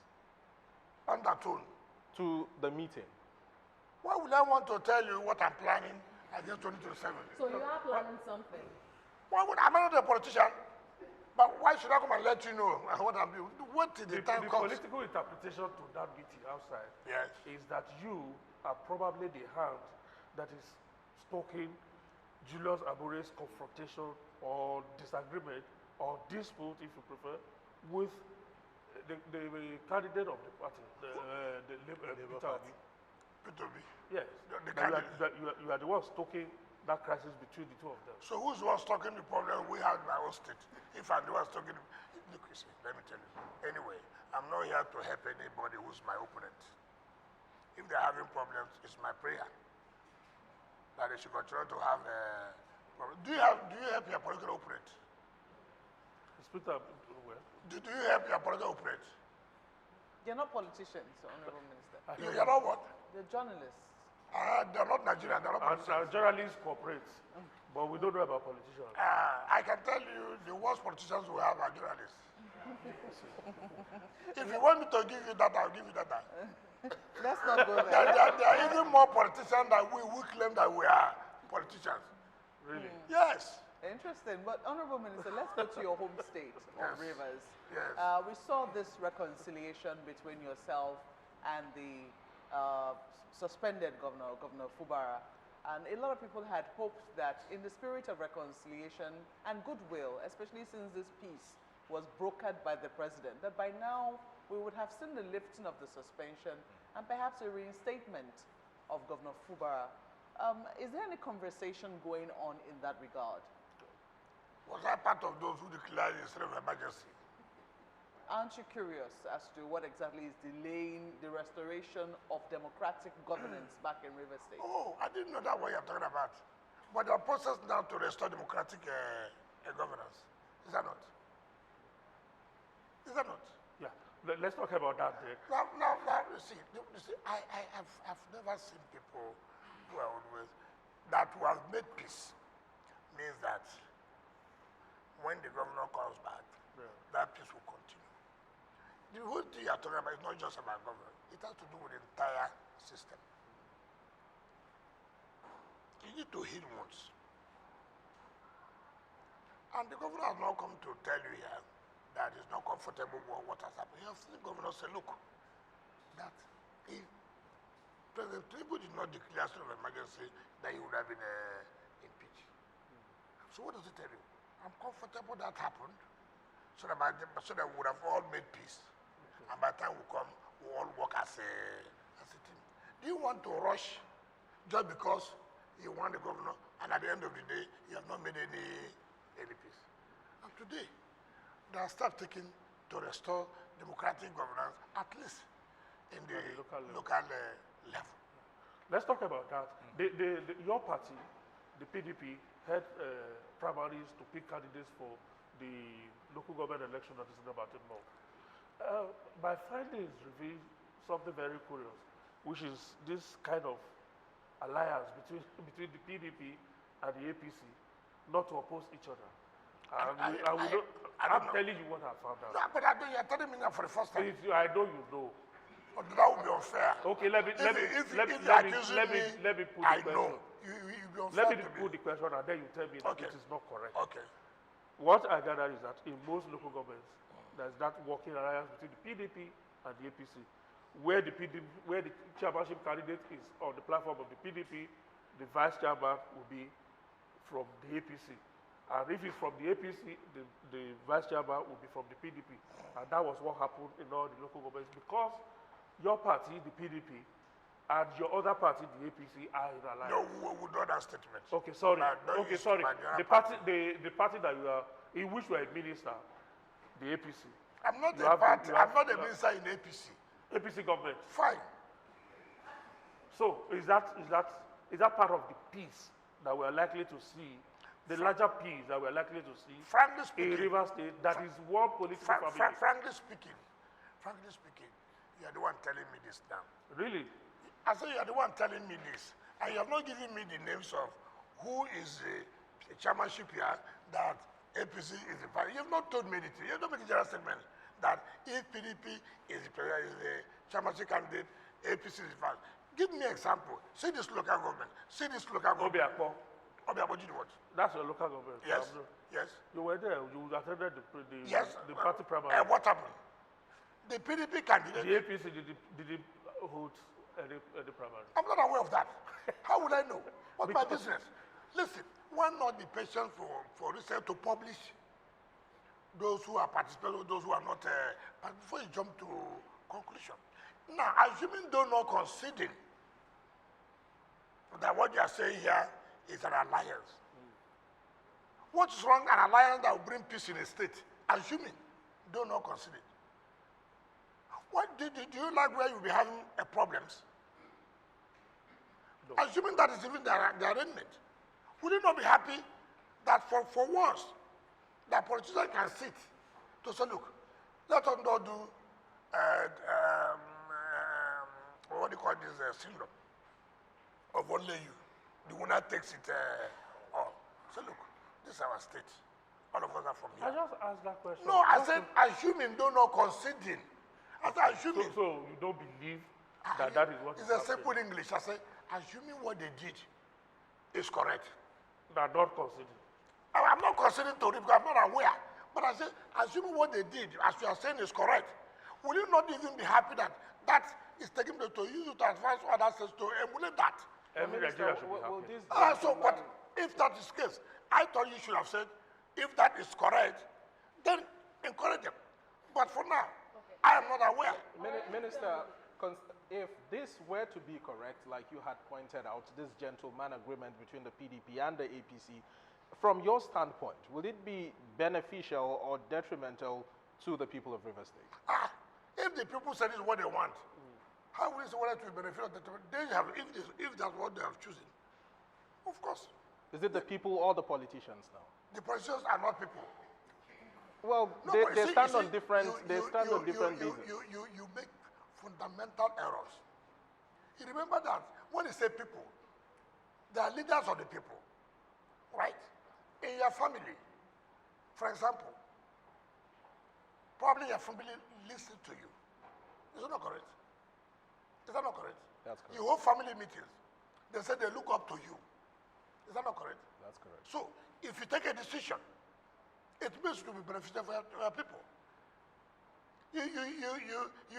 Undertone? To the meeting. Why would I want to tell you what I'm planning against 2027? So you are planning something? I'm not a politician, but why should I come and let you know what I'm doing? What till the time The comes? political interpretation to that meeting outside Yes. is that you are probably the hand that is stoking Julius Abure's confrontation or disagreement or dispute, if you prefer, with the candidate of the party, the Labour Party. Peter B. Yes. The That you are the one stoking that crisis between the two of them. So who's the one talking the problem we have in our own state? If I'm the one talking, look, you see, let me tell you. Anyway, I'm not here to help anybody who's my opponent. If they're having problems, it's my prayer that they should continue to have problems. Do you help your political opponent? Inspector, well, Do you help your political opponent? They're not politicians, Honorable Minister. You're not what? They're journalists. They're not Nigerian, they're not and politicians. journalists cooperate, but we don't know about politicians. I can tell you the worst politicians we have are journalists. If you want me to give you that, I'll give you that. Let's not go there. There are even more politicians than we claim that we are politicians. Really? Yes. Interesting. But, Honorable Minister, let's go to your home state of Rivers. Yes. We saw this reconciliation between yourself and the suspended governor, Governor Fubara. And a lot of people had hoped that in the spirit of reconciliation and goodwill, especially since this peace was brokered by the president, that by now we would have seen the lifting of the suspension and perhaps a reinstatement of Governor Fubara. Is there any conversation going on in that regard? Was I part of those who declared a state of emergency? Aren't you curious as to what exactly is delaying the restoration of democratic governance back in Rivers State? Oh, I didn't know that what you're talking about. But there are process now to restore democratic governance. Is that not? Is that not? Yeah. Let's talk about that there. Now, you see, I've never seen people who are always, that who have made peace, means that when the governor comes back, that peace will continue. The whole thing you're talking about is not just about government. It has to do with the entire system. You need to heal wounds. And the governor has not come to tell you here that he's not comfortable with what has happened. You have seen the governor say, look, that if President Tinubu did not declare state of emergency, that he would have been impeached. So what does it tell you? I'm comfortable that happened. so that we would have all made peace. And by the time we come, we all work as a team. Do you want to rush just because you want the governor, and at the end of the day, you have not made any peace? And today, they are start taking to restore democratic governance, at least in the local level. Let's talk about that. Your party, the PDP, had primaries to pick candidates for the local government election that is in about a month. My findings reveal something very curious, which is this kind of alliance between the PDP and the APC, not to oppose each other. I'm telling you what I found out. No, but you're telling me that for the first time. I know you know. But that would be unfair. Okay, let me put the question. I know. You be unfair. Let me put the question, and then you tell me that it is not correct. Okay. What I gather is that in most local governments, there's that working alliance between the PDP and the APC, where the chairmanship candidate is on the platform of the PDP, the vice chairman will be from the APC. And if it's from the APC, the vice chairman will be from the PDP. And that was what happened in all the local governments, because your party, the PDP, and your other party, the APC, are in alliance. No, we know that statement. Okay, sorry. No, Okay, sorry. The party that you are, in which you are a minister, the APC. I'm not a party. I'm not a minister in APC. APC government. Fine. So is that part of the peace that we are likely to see, the larger peace that we are likely to see Frankly speaking, in Rivers State? That is one political family. Frankly speaking, you are the one telling me this now. Really? I say you are the one telling me this, and you have not given me the names of who is the chairmanship here, that APC is the party. You have not told me anything. You have not made a general statement that if PDP is the chairmanship candidate, APC is the party. Give me an example. Say this local government. Say this local government. Obiakpo. Obiakpo, did what? That's your local government. Yes. Yes. You were there. You attended the party primary. And what happened? The PDP candidate. The APC did hold any primary. I'm not aware of that. How would I know? What's my business? Listen, why not be patient for research to publish those who are participating, those who are not, but before you jump to conclusion. Now, assuming they're not conceding that what you are saying here is an alliance. What's wrong an alliance that will bring peace in a state? Assuming they're not conceding. What do you like where you'll be having problems? No. Assuming that is even the arrangement. Would you not be happy that for once, that politicians can sit to say, look, let us not do, what do you call this syndrome of only you. The winner takes it all. So look, this is our state. All of us are from here. I just asked that question. No, I said assuming, don't not conceding. I said assuming. So you don't believe that is what it's a simple English. I said assuming what they did is correct. They are not conceding. I'm not considering to it because I'm not aware. But I said, assuming what they did, as you are saying, is correct, will you not even be happy that that is taking place to use it to advance other states to emulate that? Every Nigerian should be happy. But if that is the case, I thought you should have said, if that is correct, then encourage them. But for now, I am not aware. Minister, if this were to be correct, like you had pointed out, this gentleman agreement between the PDP and the APC, from your standpoint, will it be beneficial or detrimental to the people of Rivers State? If the people say this is what they want, how will it say whether it will benefit or detriment? They have, if that's what they have chosen, of course. Is it the people or the politicians now? The politicians are not people. Well, No, they see, stand you on see, different. They stand on different bases. You make fundamental errors. You remember that when you say people, they are leaders of the people, right? In your family, for example, probably your family listens to you. Is that not correct? Is that not correct? That's correct. You hold family meetings. They say they look up to you. Is that not correct? That's correct. So, if you take a decision, it means to be beneficial for your people. You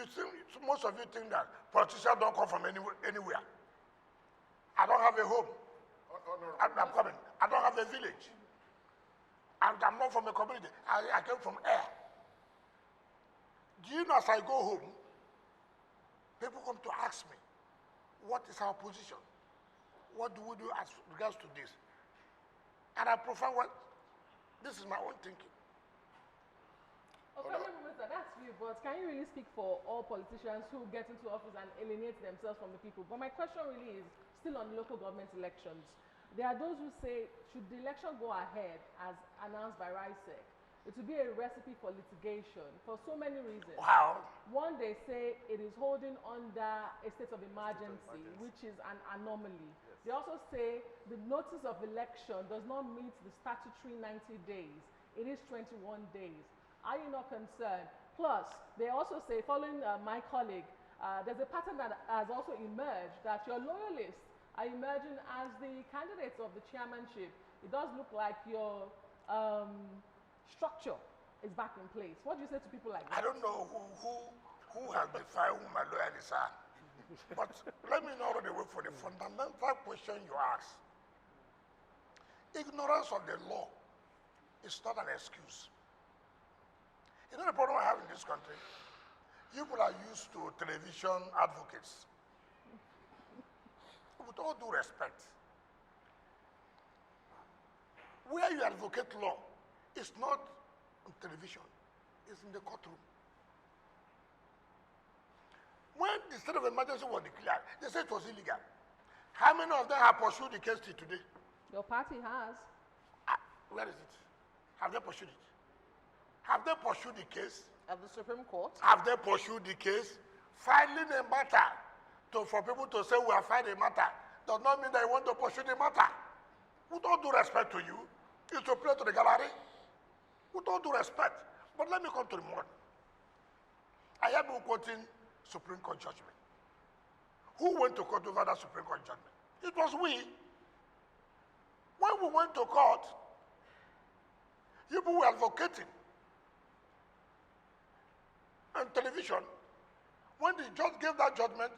think, most of you think that politicians don't come from anywhere. I don't have a home. I'm coming. I don't have a village. I'm not from a community. I came from air. Do you know, as I go home, people come to ask me, what is our position? What do we do as regards to this? And I prefer this is my own thinking. Okay, Minister, that's you, but can you really speak for all politicians who get into office and alienate themselves from the people? But my question really is still on local government elections. There are those who say, should the election go ahead as announced by RISEC, it will be a recipe for litigation for so many reasons. Wow. One, they say it is holding under a state of emergency, which is an anomaly. Yes. They also say the notice of election does not meet the statutory 90 days. It is 21 days. Are you not concerned? Plus, they also say, following my colleague, there's a pattern that has also emerged that your loyalists are emerging as the candidates of the chairmanship. It does look like your structure is back in place. What do you say to people like that? I don't know who has defined who my loyalists are. But let me know the way for the fundamental question you ask. Ignorance of the law is not an excuse. You know the problem I have in this country? People are used to television advocates. With all due respect, where you advocate law, it's not on television, it's in the courtroom. When the state of emergency was declared, they said it was illegal. How many of them have pursued the case till today? Your party has. Where is it? Have they pursued it? Have they pursued the case? At the Supreme Court? Have they pursued the case? Filing a matter for people to say we have filed a matter does not mean that you want to pursue the matter. With all due respect to you, it's to play to the gallery. With all due respect. But let me come to the one. I have been quoting Supreme Court judgment. Who went to court over that Supreme Court judgment? It was we. When we went to court, people were advocating on television. When the judge gave that judgment,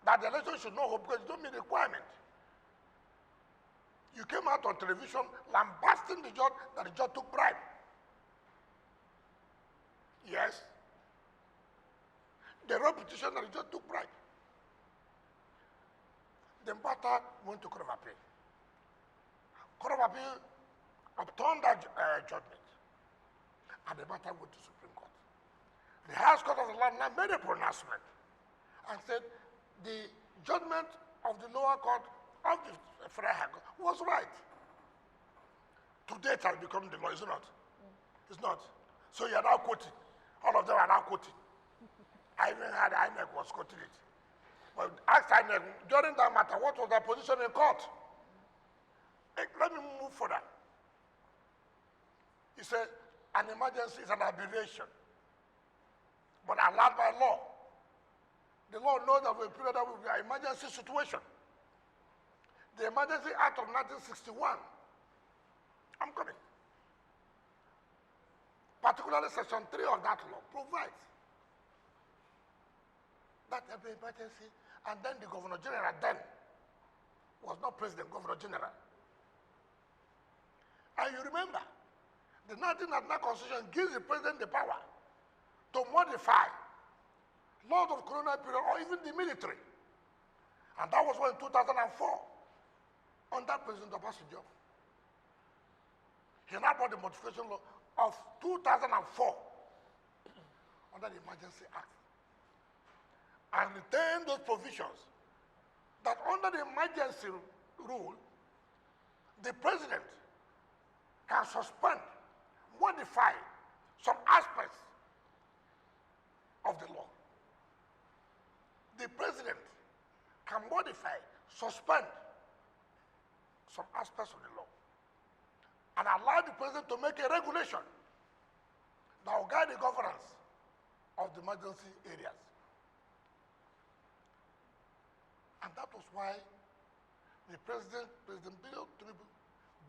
that the election should not hold because it don't meet the requirement. You came out on television lambasting the judge that the judge took bribe. Yes. The wrote petition that the judge took bribe. The matter went to Court of Appeal. Court of Appeal upturned that judgment, and the matter went to Supreme Court. The highest court of the land now made a pronouncement and said the judgment of the lower court of the Federal High Court was right. Today it has become the law, is it not? It's not. So you are now quoting. All of them are now quoting. I even had INEC was quoting it. But asked INEC, during that matter, what was their position in court? Let me move further. He said, an emergency is an aberration, but allowed by law. The law knows that for a period that will be an emergency situation. The Emergency Act of 1961, I'm coming. Particularly Section 3 of that law provides that every emergency, and then the Governor General then was not President, Governor General. And you remember, the 1999 Constitution gives the President the power to modify laws of colonial period or even the military. And that was when in 2004, under President Obasanjo, he now brought the modification law of 2004 under the Emergency Act and retained those provisions that under the emergency rule, the President can suspend, modify some aspects of the law. The President can modify, suspend some aspects of the law and allow the President to make a regulation that will guide the governance of the emergency areas. And that was why the President Bill Tinubu,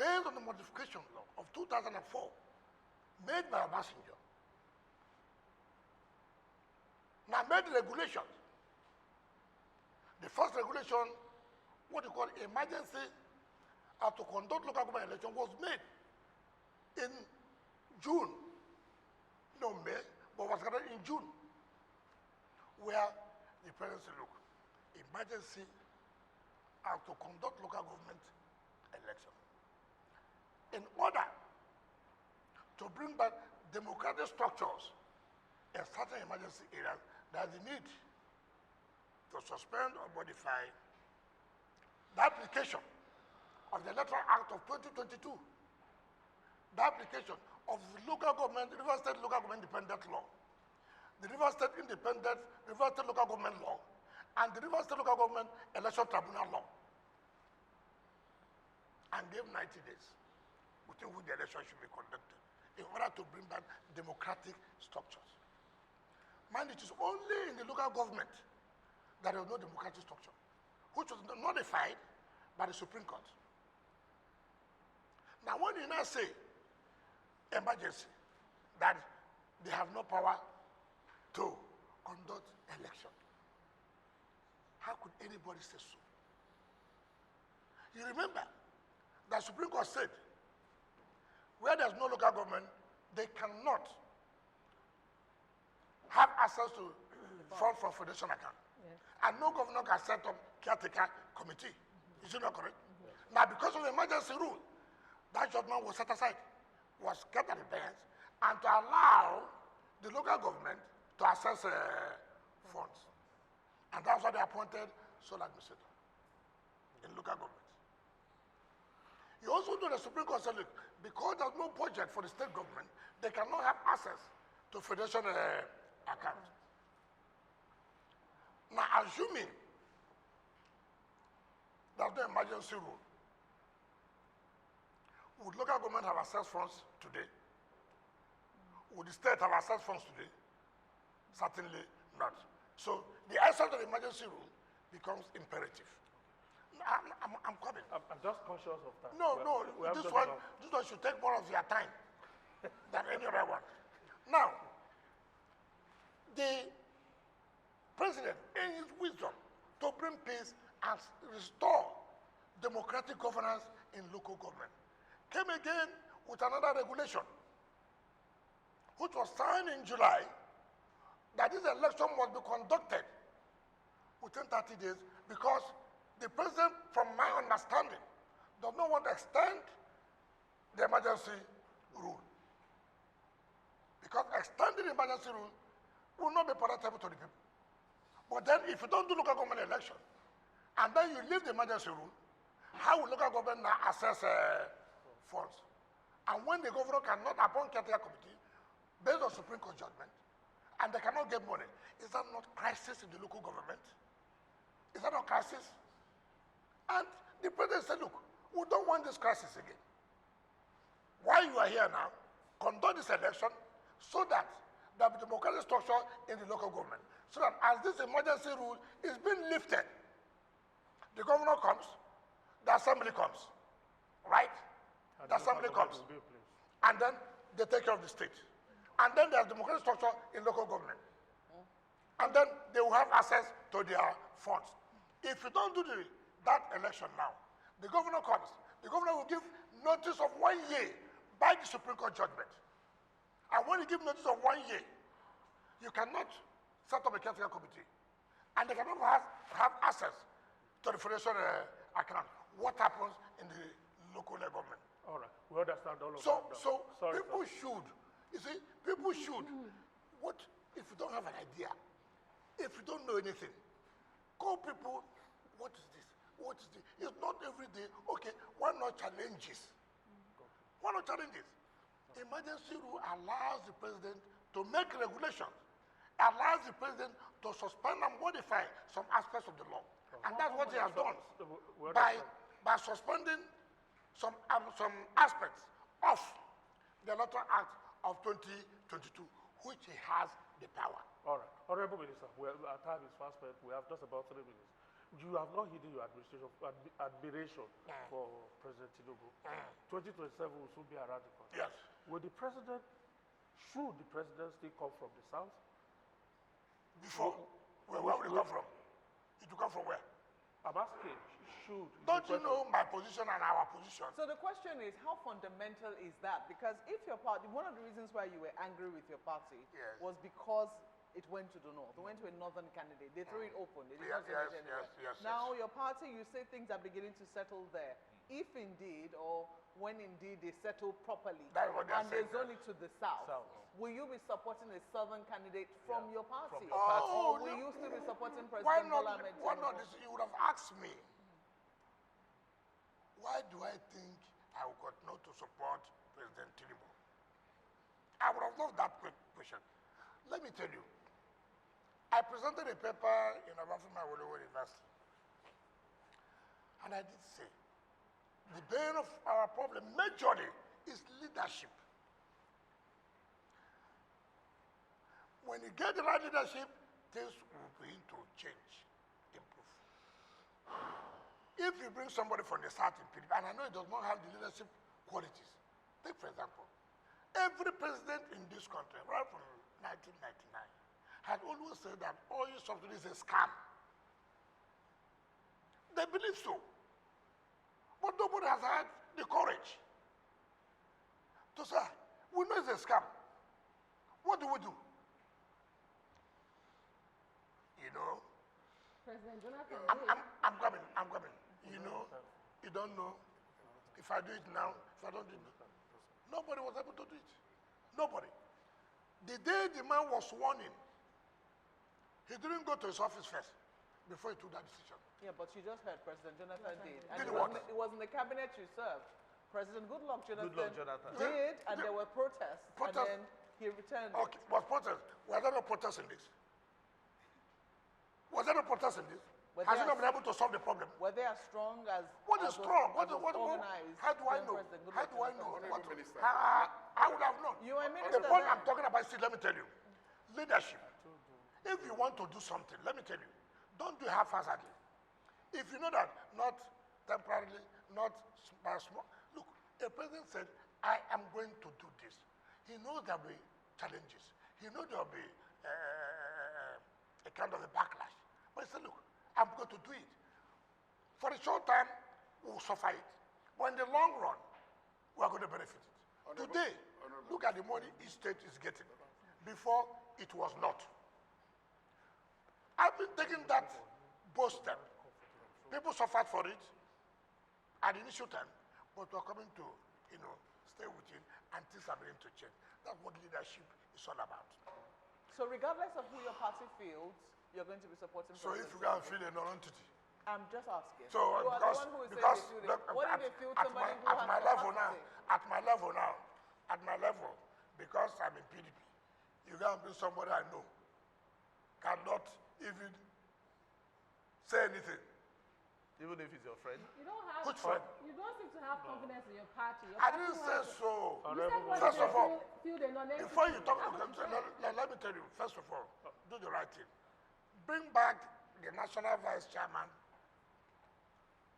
based on the modification law of 2004, made by Obasanjo, now made the regulations. The first regulation, what you call emergency how to conduct local government election, was made in May, but was gathered in June, where the president said, look, emergency are to conduct local government election in order to bring back democratic structures in certain emergency areas. There's the need to suspend or modify the application of the Electoral Act of 2022, the application of the local government, River State Local Government Independent Law, the River State Local Government Law, and the River State Local Government Election Tribunal Law, and gave 90 days within which the election should be conducted in order to bring back democratic structures. Mind, it is only in the local government that there is no democratic structure, which was notified by the Supreme Court. Now, when you now say emergency, that they have no power to conduct election, how could anybody say so? You remember that Supreme Court said, where there's no local government, they cannot have access to funds from federation account. Yes. And no governor can set up caretaker committee. Is it not correct? Yes. Now, because of the emergency rule, that judgment was set aside, was kept at the bench, and to allow the local government to access funds. And that's why they appointed sole administrator in local government. You also know the Supreme Court said, look, because there's no budget for the state government, they cannot have access to federation account. Now, assuming there's no emergency rule, would local government have access funds today? Would the state have access funds today? Certainly not. So the essence of the emergency rule becomes imperative. I'm coming. I'm just conscious of time. No, this one should take more of your time than any other one. Now, the president, in his wisdom, to bring peace and restore democratic governance in local government, came again with another regulation, which was signed in July, that this election must be conducted within 30 days because the president, from my understanding, does not want to extend the emergency rule. Because extending the emergency rule will not be palatable to the people. But then if you don't do local government election, and then you leave the emergency rule, how will local government now access funds? And when the governor cannot appoint caretaker committee based on Supreme Court judgment, and they cannot get money, is that not crisis in the local government? Is that not crisis? And the president said, look, we don't want this crisis again. While you are here now, conduct this election so that there will be democratic structure in the local government. So that as this emergency rule is being lifted, the governor comes, the assembly comes, right? And the assembly comes. And then they take care of the state. And then there's democratic structure in local government. And then they will have access to their funds. If you don't do that election now, the governor comes. The governor will give notice of 1 year by the Supreme Court judgment. And when you give notice of 1 year, you cannot set up a caretaker committee. And they cannot have access to the federation account. What happens in the local government? All right, we understand all of that. So people should, you see, people should, what if you don't have an idea? If you don't know anything, call people, what is this? What is this? It's not every day. Okay, why not challenges? Why not challenges? The emergency rule allows the president to make regulations, allows the president to suspend and modify some aspects of the law. And that's what he has done by suspending some aspects of the Electoral Act of 2022, which he has the power. All right. Honorable Minister, our time is fast spent. We have just about 3 minutes. You have not hidden your admiration for President Tinubu. 2027 will soon be around the corner. Yes. Should the president still come from the south? Before? Where will he come from? It will come from where? I'm asking, should. Don't you know my position and our position? So the question is, how fundamental is that? Because if your party, one of the reasons why you were angry with your party Yes. was because it went to the north. It went to a northern candidate. They threw it open. They did not Yes, submit anywhere. yes, Now your party, you say things are beginning to settle there. If indeed, or when indeed they settle properly, That's what they're and they saying, zone yes. it to the south, South. will you be supporting a southern candidate from your party? your party. Or will no. you still be supporting President Why Bola not? Ahmed Why Tinubu? not? You would have asked me. Why do I think I would continue to support President Tinubu? I would have loved that question. Let me tell you. I presented a paper in Obafemi Awolowo University, and I did say the bane of our problem majorly is leadership. When you get the right leadership, things will begin to change, improve. If you bring somebody from the south in PDP, and I know it does not have the leadership qualities, take for example, every president in this country, right from 1999, had always said that oil subsidy is a scam. They believe so. But nobody has had the courage to say, we know it's a scam. What do we do? You know, President Jonathan I'm coming. You know, you don't know. If I do it now, if I don't do it now. Nobody was able to do it. Nobody. The day the man was sworn in, he didn't go to his office first before he took that decision. Yeah, but you just heard President Jonathan did. And Did it, what? wasn't, it was in the cabinet you served. President Goodluck Jonathan, Jonathan. did, and there were protests, Protests. and then he returned. Okay, but protest. Was there no protest in this? Was there no protest in this? Was Has he there not been able to solve the problem? Were they as strong as What is as was- strong? as was organized How do I when know? President Goodluck How do I Jonathan know? was there? Honorable Minister. I would have known. You are a The minister point then. I'm talking about is, let me tell you, leadership. If you want to do something, let me tell you, don't do it haphazardly. If you know that, not temporarily, not by small. Look, a president said, I am going to do this. He knows there will be challenges. He knows there will be a kind of a backlash. But he said, look, I'm going to do it. For a short time, we'll suffer it. But in the long run, we are going to benefit it. Honorable- Today, Honorable- look at the money each state is getting. Before, it was not. I've been taking that bold step. People suffered for it at the initial time, but we're coming to, stay with it, and things are beginning to change. That's what leadership is all about. So regardless of who your party feels, you're going to be supporting So if President you can Tinubu. feel a non-entity. I'm just asking. So you are because, the one who is because saying they feel look, it. What if they feel at somebody who at has my level now, capacity? at my level, because I'm in PDP, you can't bring somebody I know, cannot even say anything. Even if he's your friend. You don't have. Which friend? You don't seem to have confidence in your party. Your I party didn't has- say so. You said what First they of all, feel they're not before you talk, That's what you said. let me tell you, first of all, do the right thing. Bring back the national vice chairman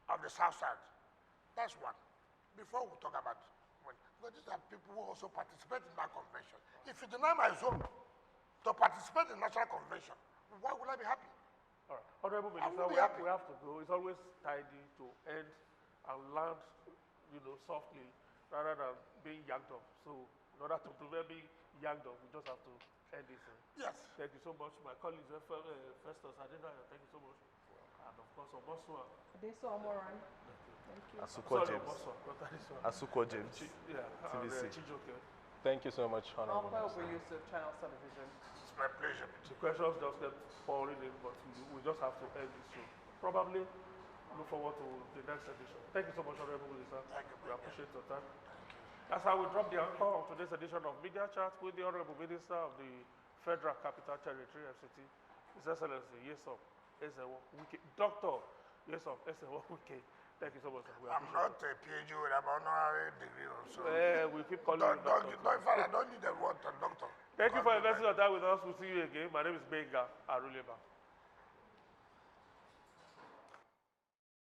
of the South Side. That's one. Before we talk about when, because these are people who also participate in that convention. If you deny my zone to participate in national convention, why would I be happy? All right. Honorable I Minister, will be we have, happy. we have to go. It's always tidy to end and land, softly rather than being yanked off. So in order to prevent being yanked off, we just have to end this. Yes. Thank you so much. My colleagues, Festus Adena, thank you so much. And of course, Obosua. They saw Moran. Thank you. Asuko Sorry, James. Obosua. Not that is one. Asuko James. Yeah, TVC. Chijoke. Thank you so much, Honorable Alpha Minister. Open Yusuf, Channel Television. It's my pleasure. The questions just kept pouring in, but we just have to end this show. Probably look forward to the next edition. Thank you so much, Honorable Minister. Thank you, We Premier. appreciate your time. That's how we drop the anchor of today's edition of Media Chat with the Honorable Minister of the Federal Capital Territory, FCT, His Excellency Nyesom Wike, Dr. Nyesom Wike. Thank you so much, sir. We I'm appreciate not a PhD with an honorary degree also. it. We keep calling you doctor. In fact, I don't need the word doctor. Thank you for Call me investing your time with us. We'll see you again. My name is Benga Aruleba.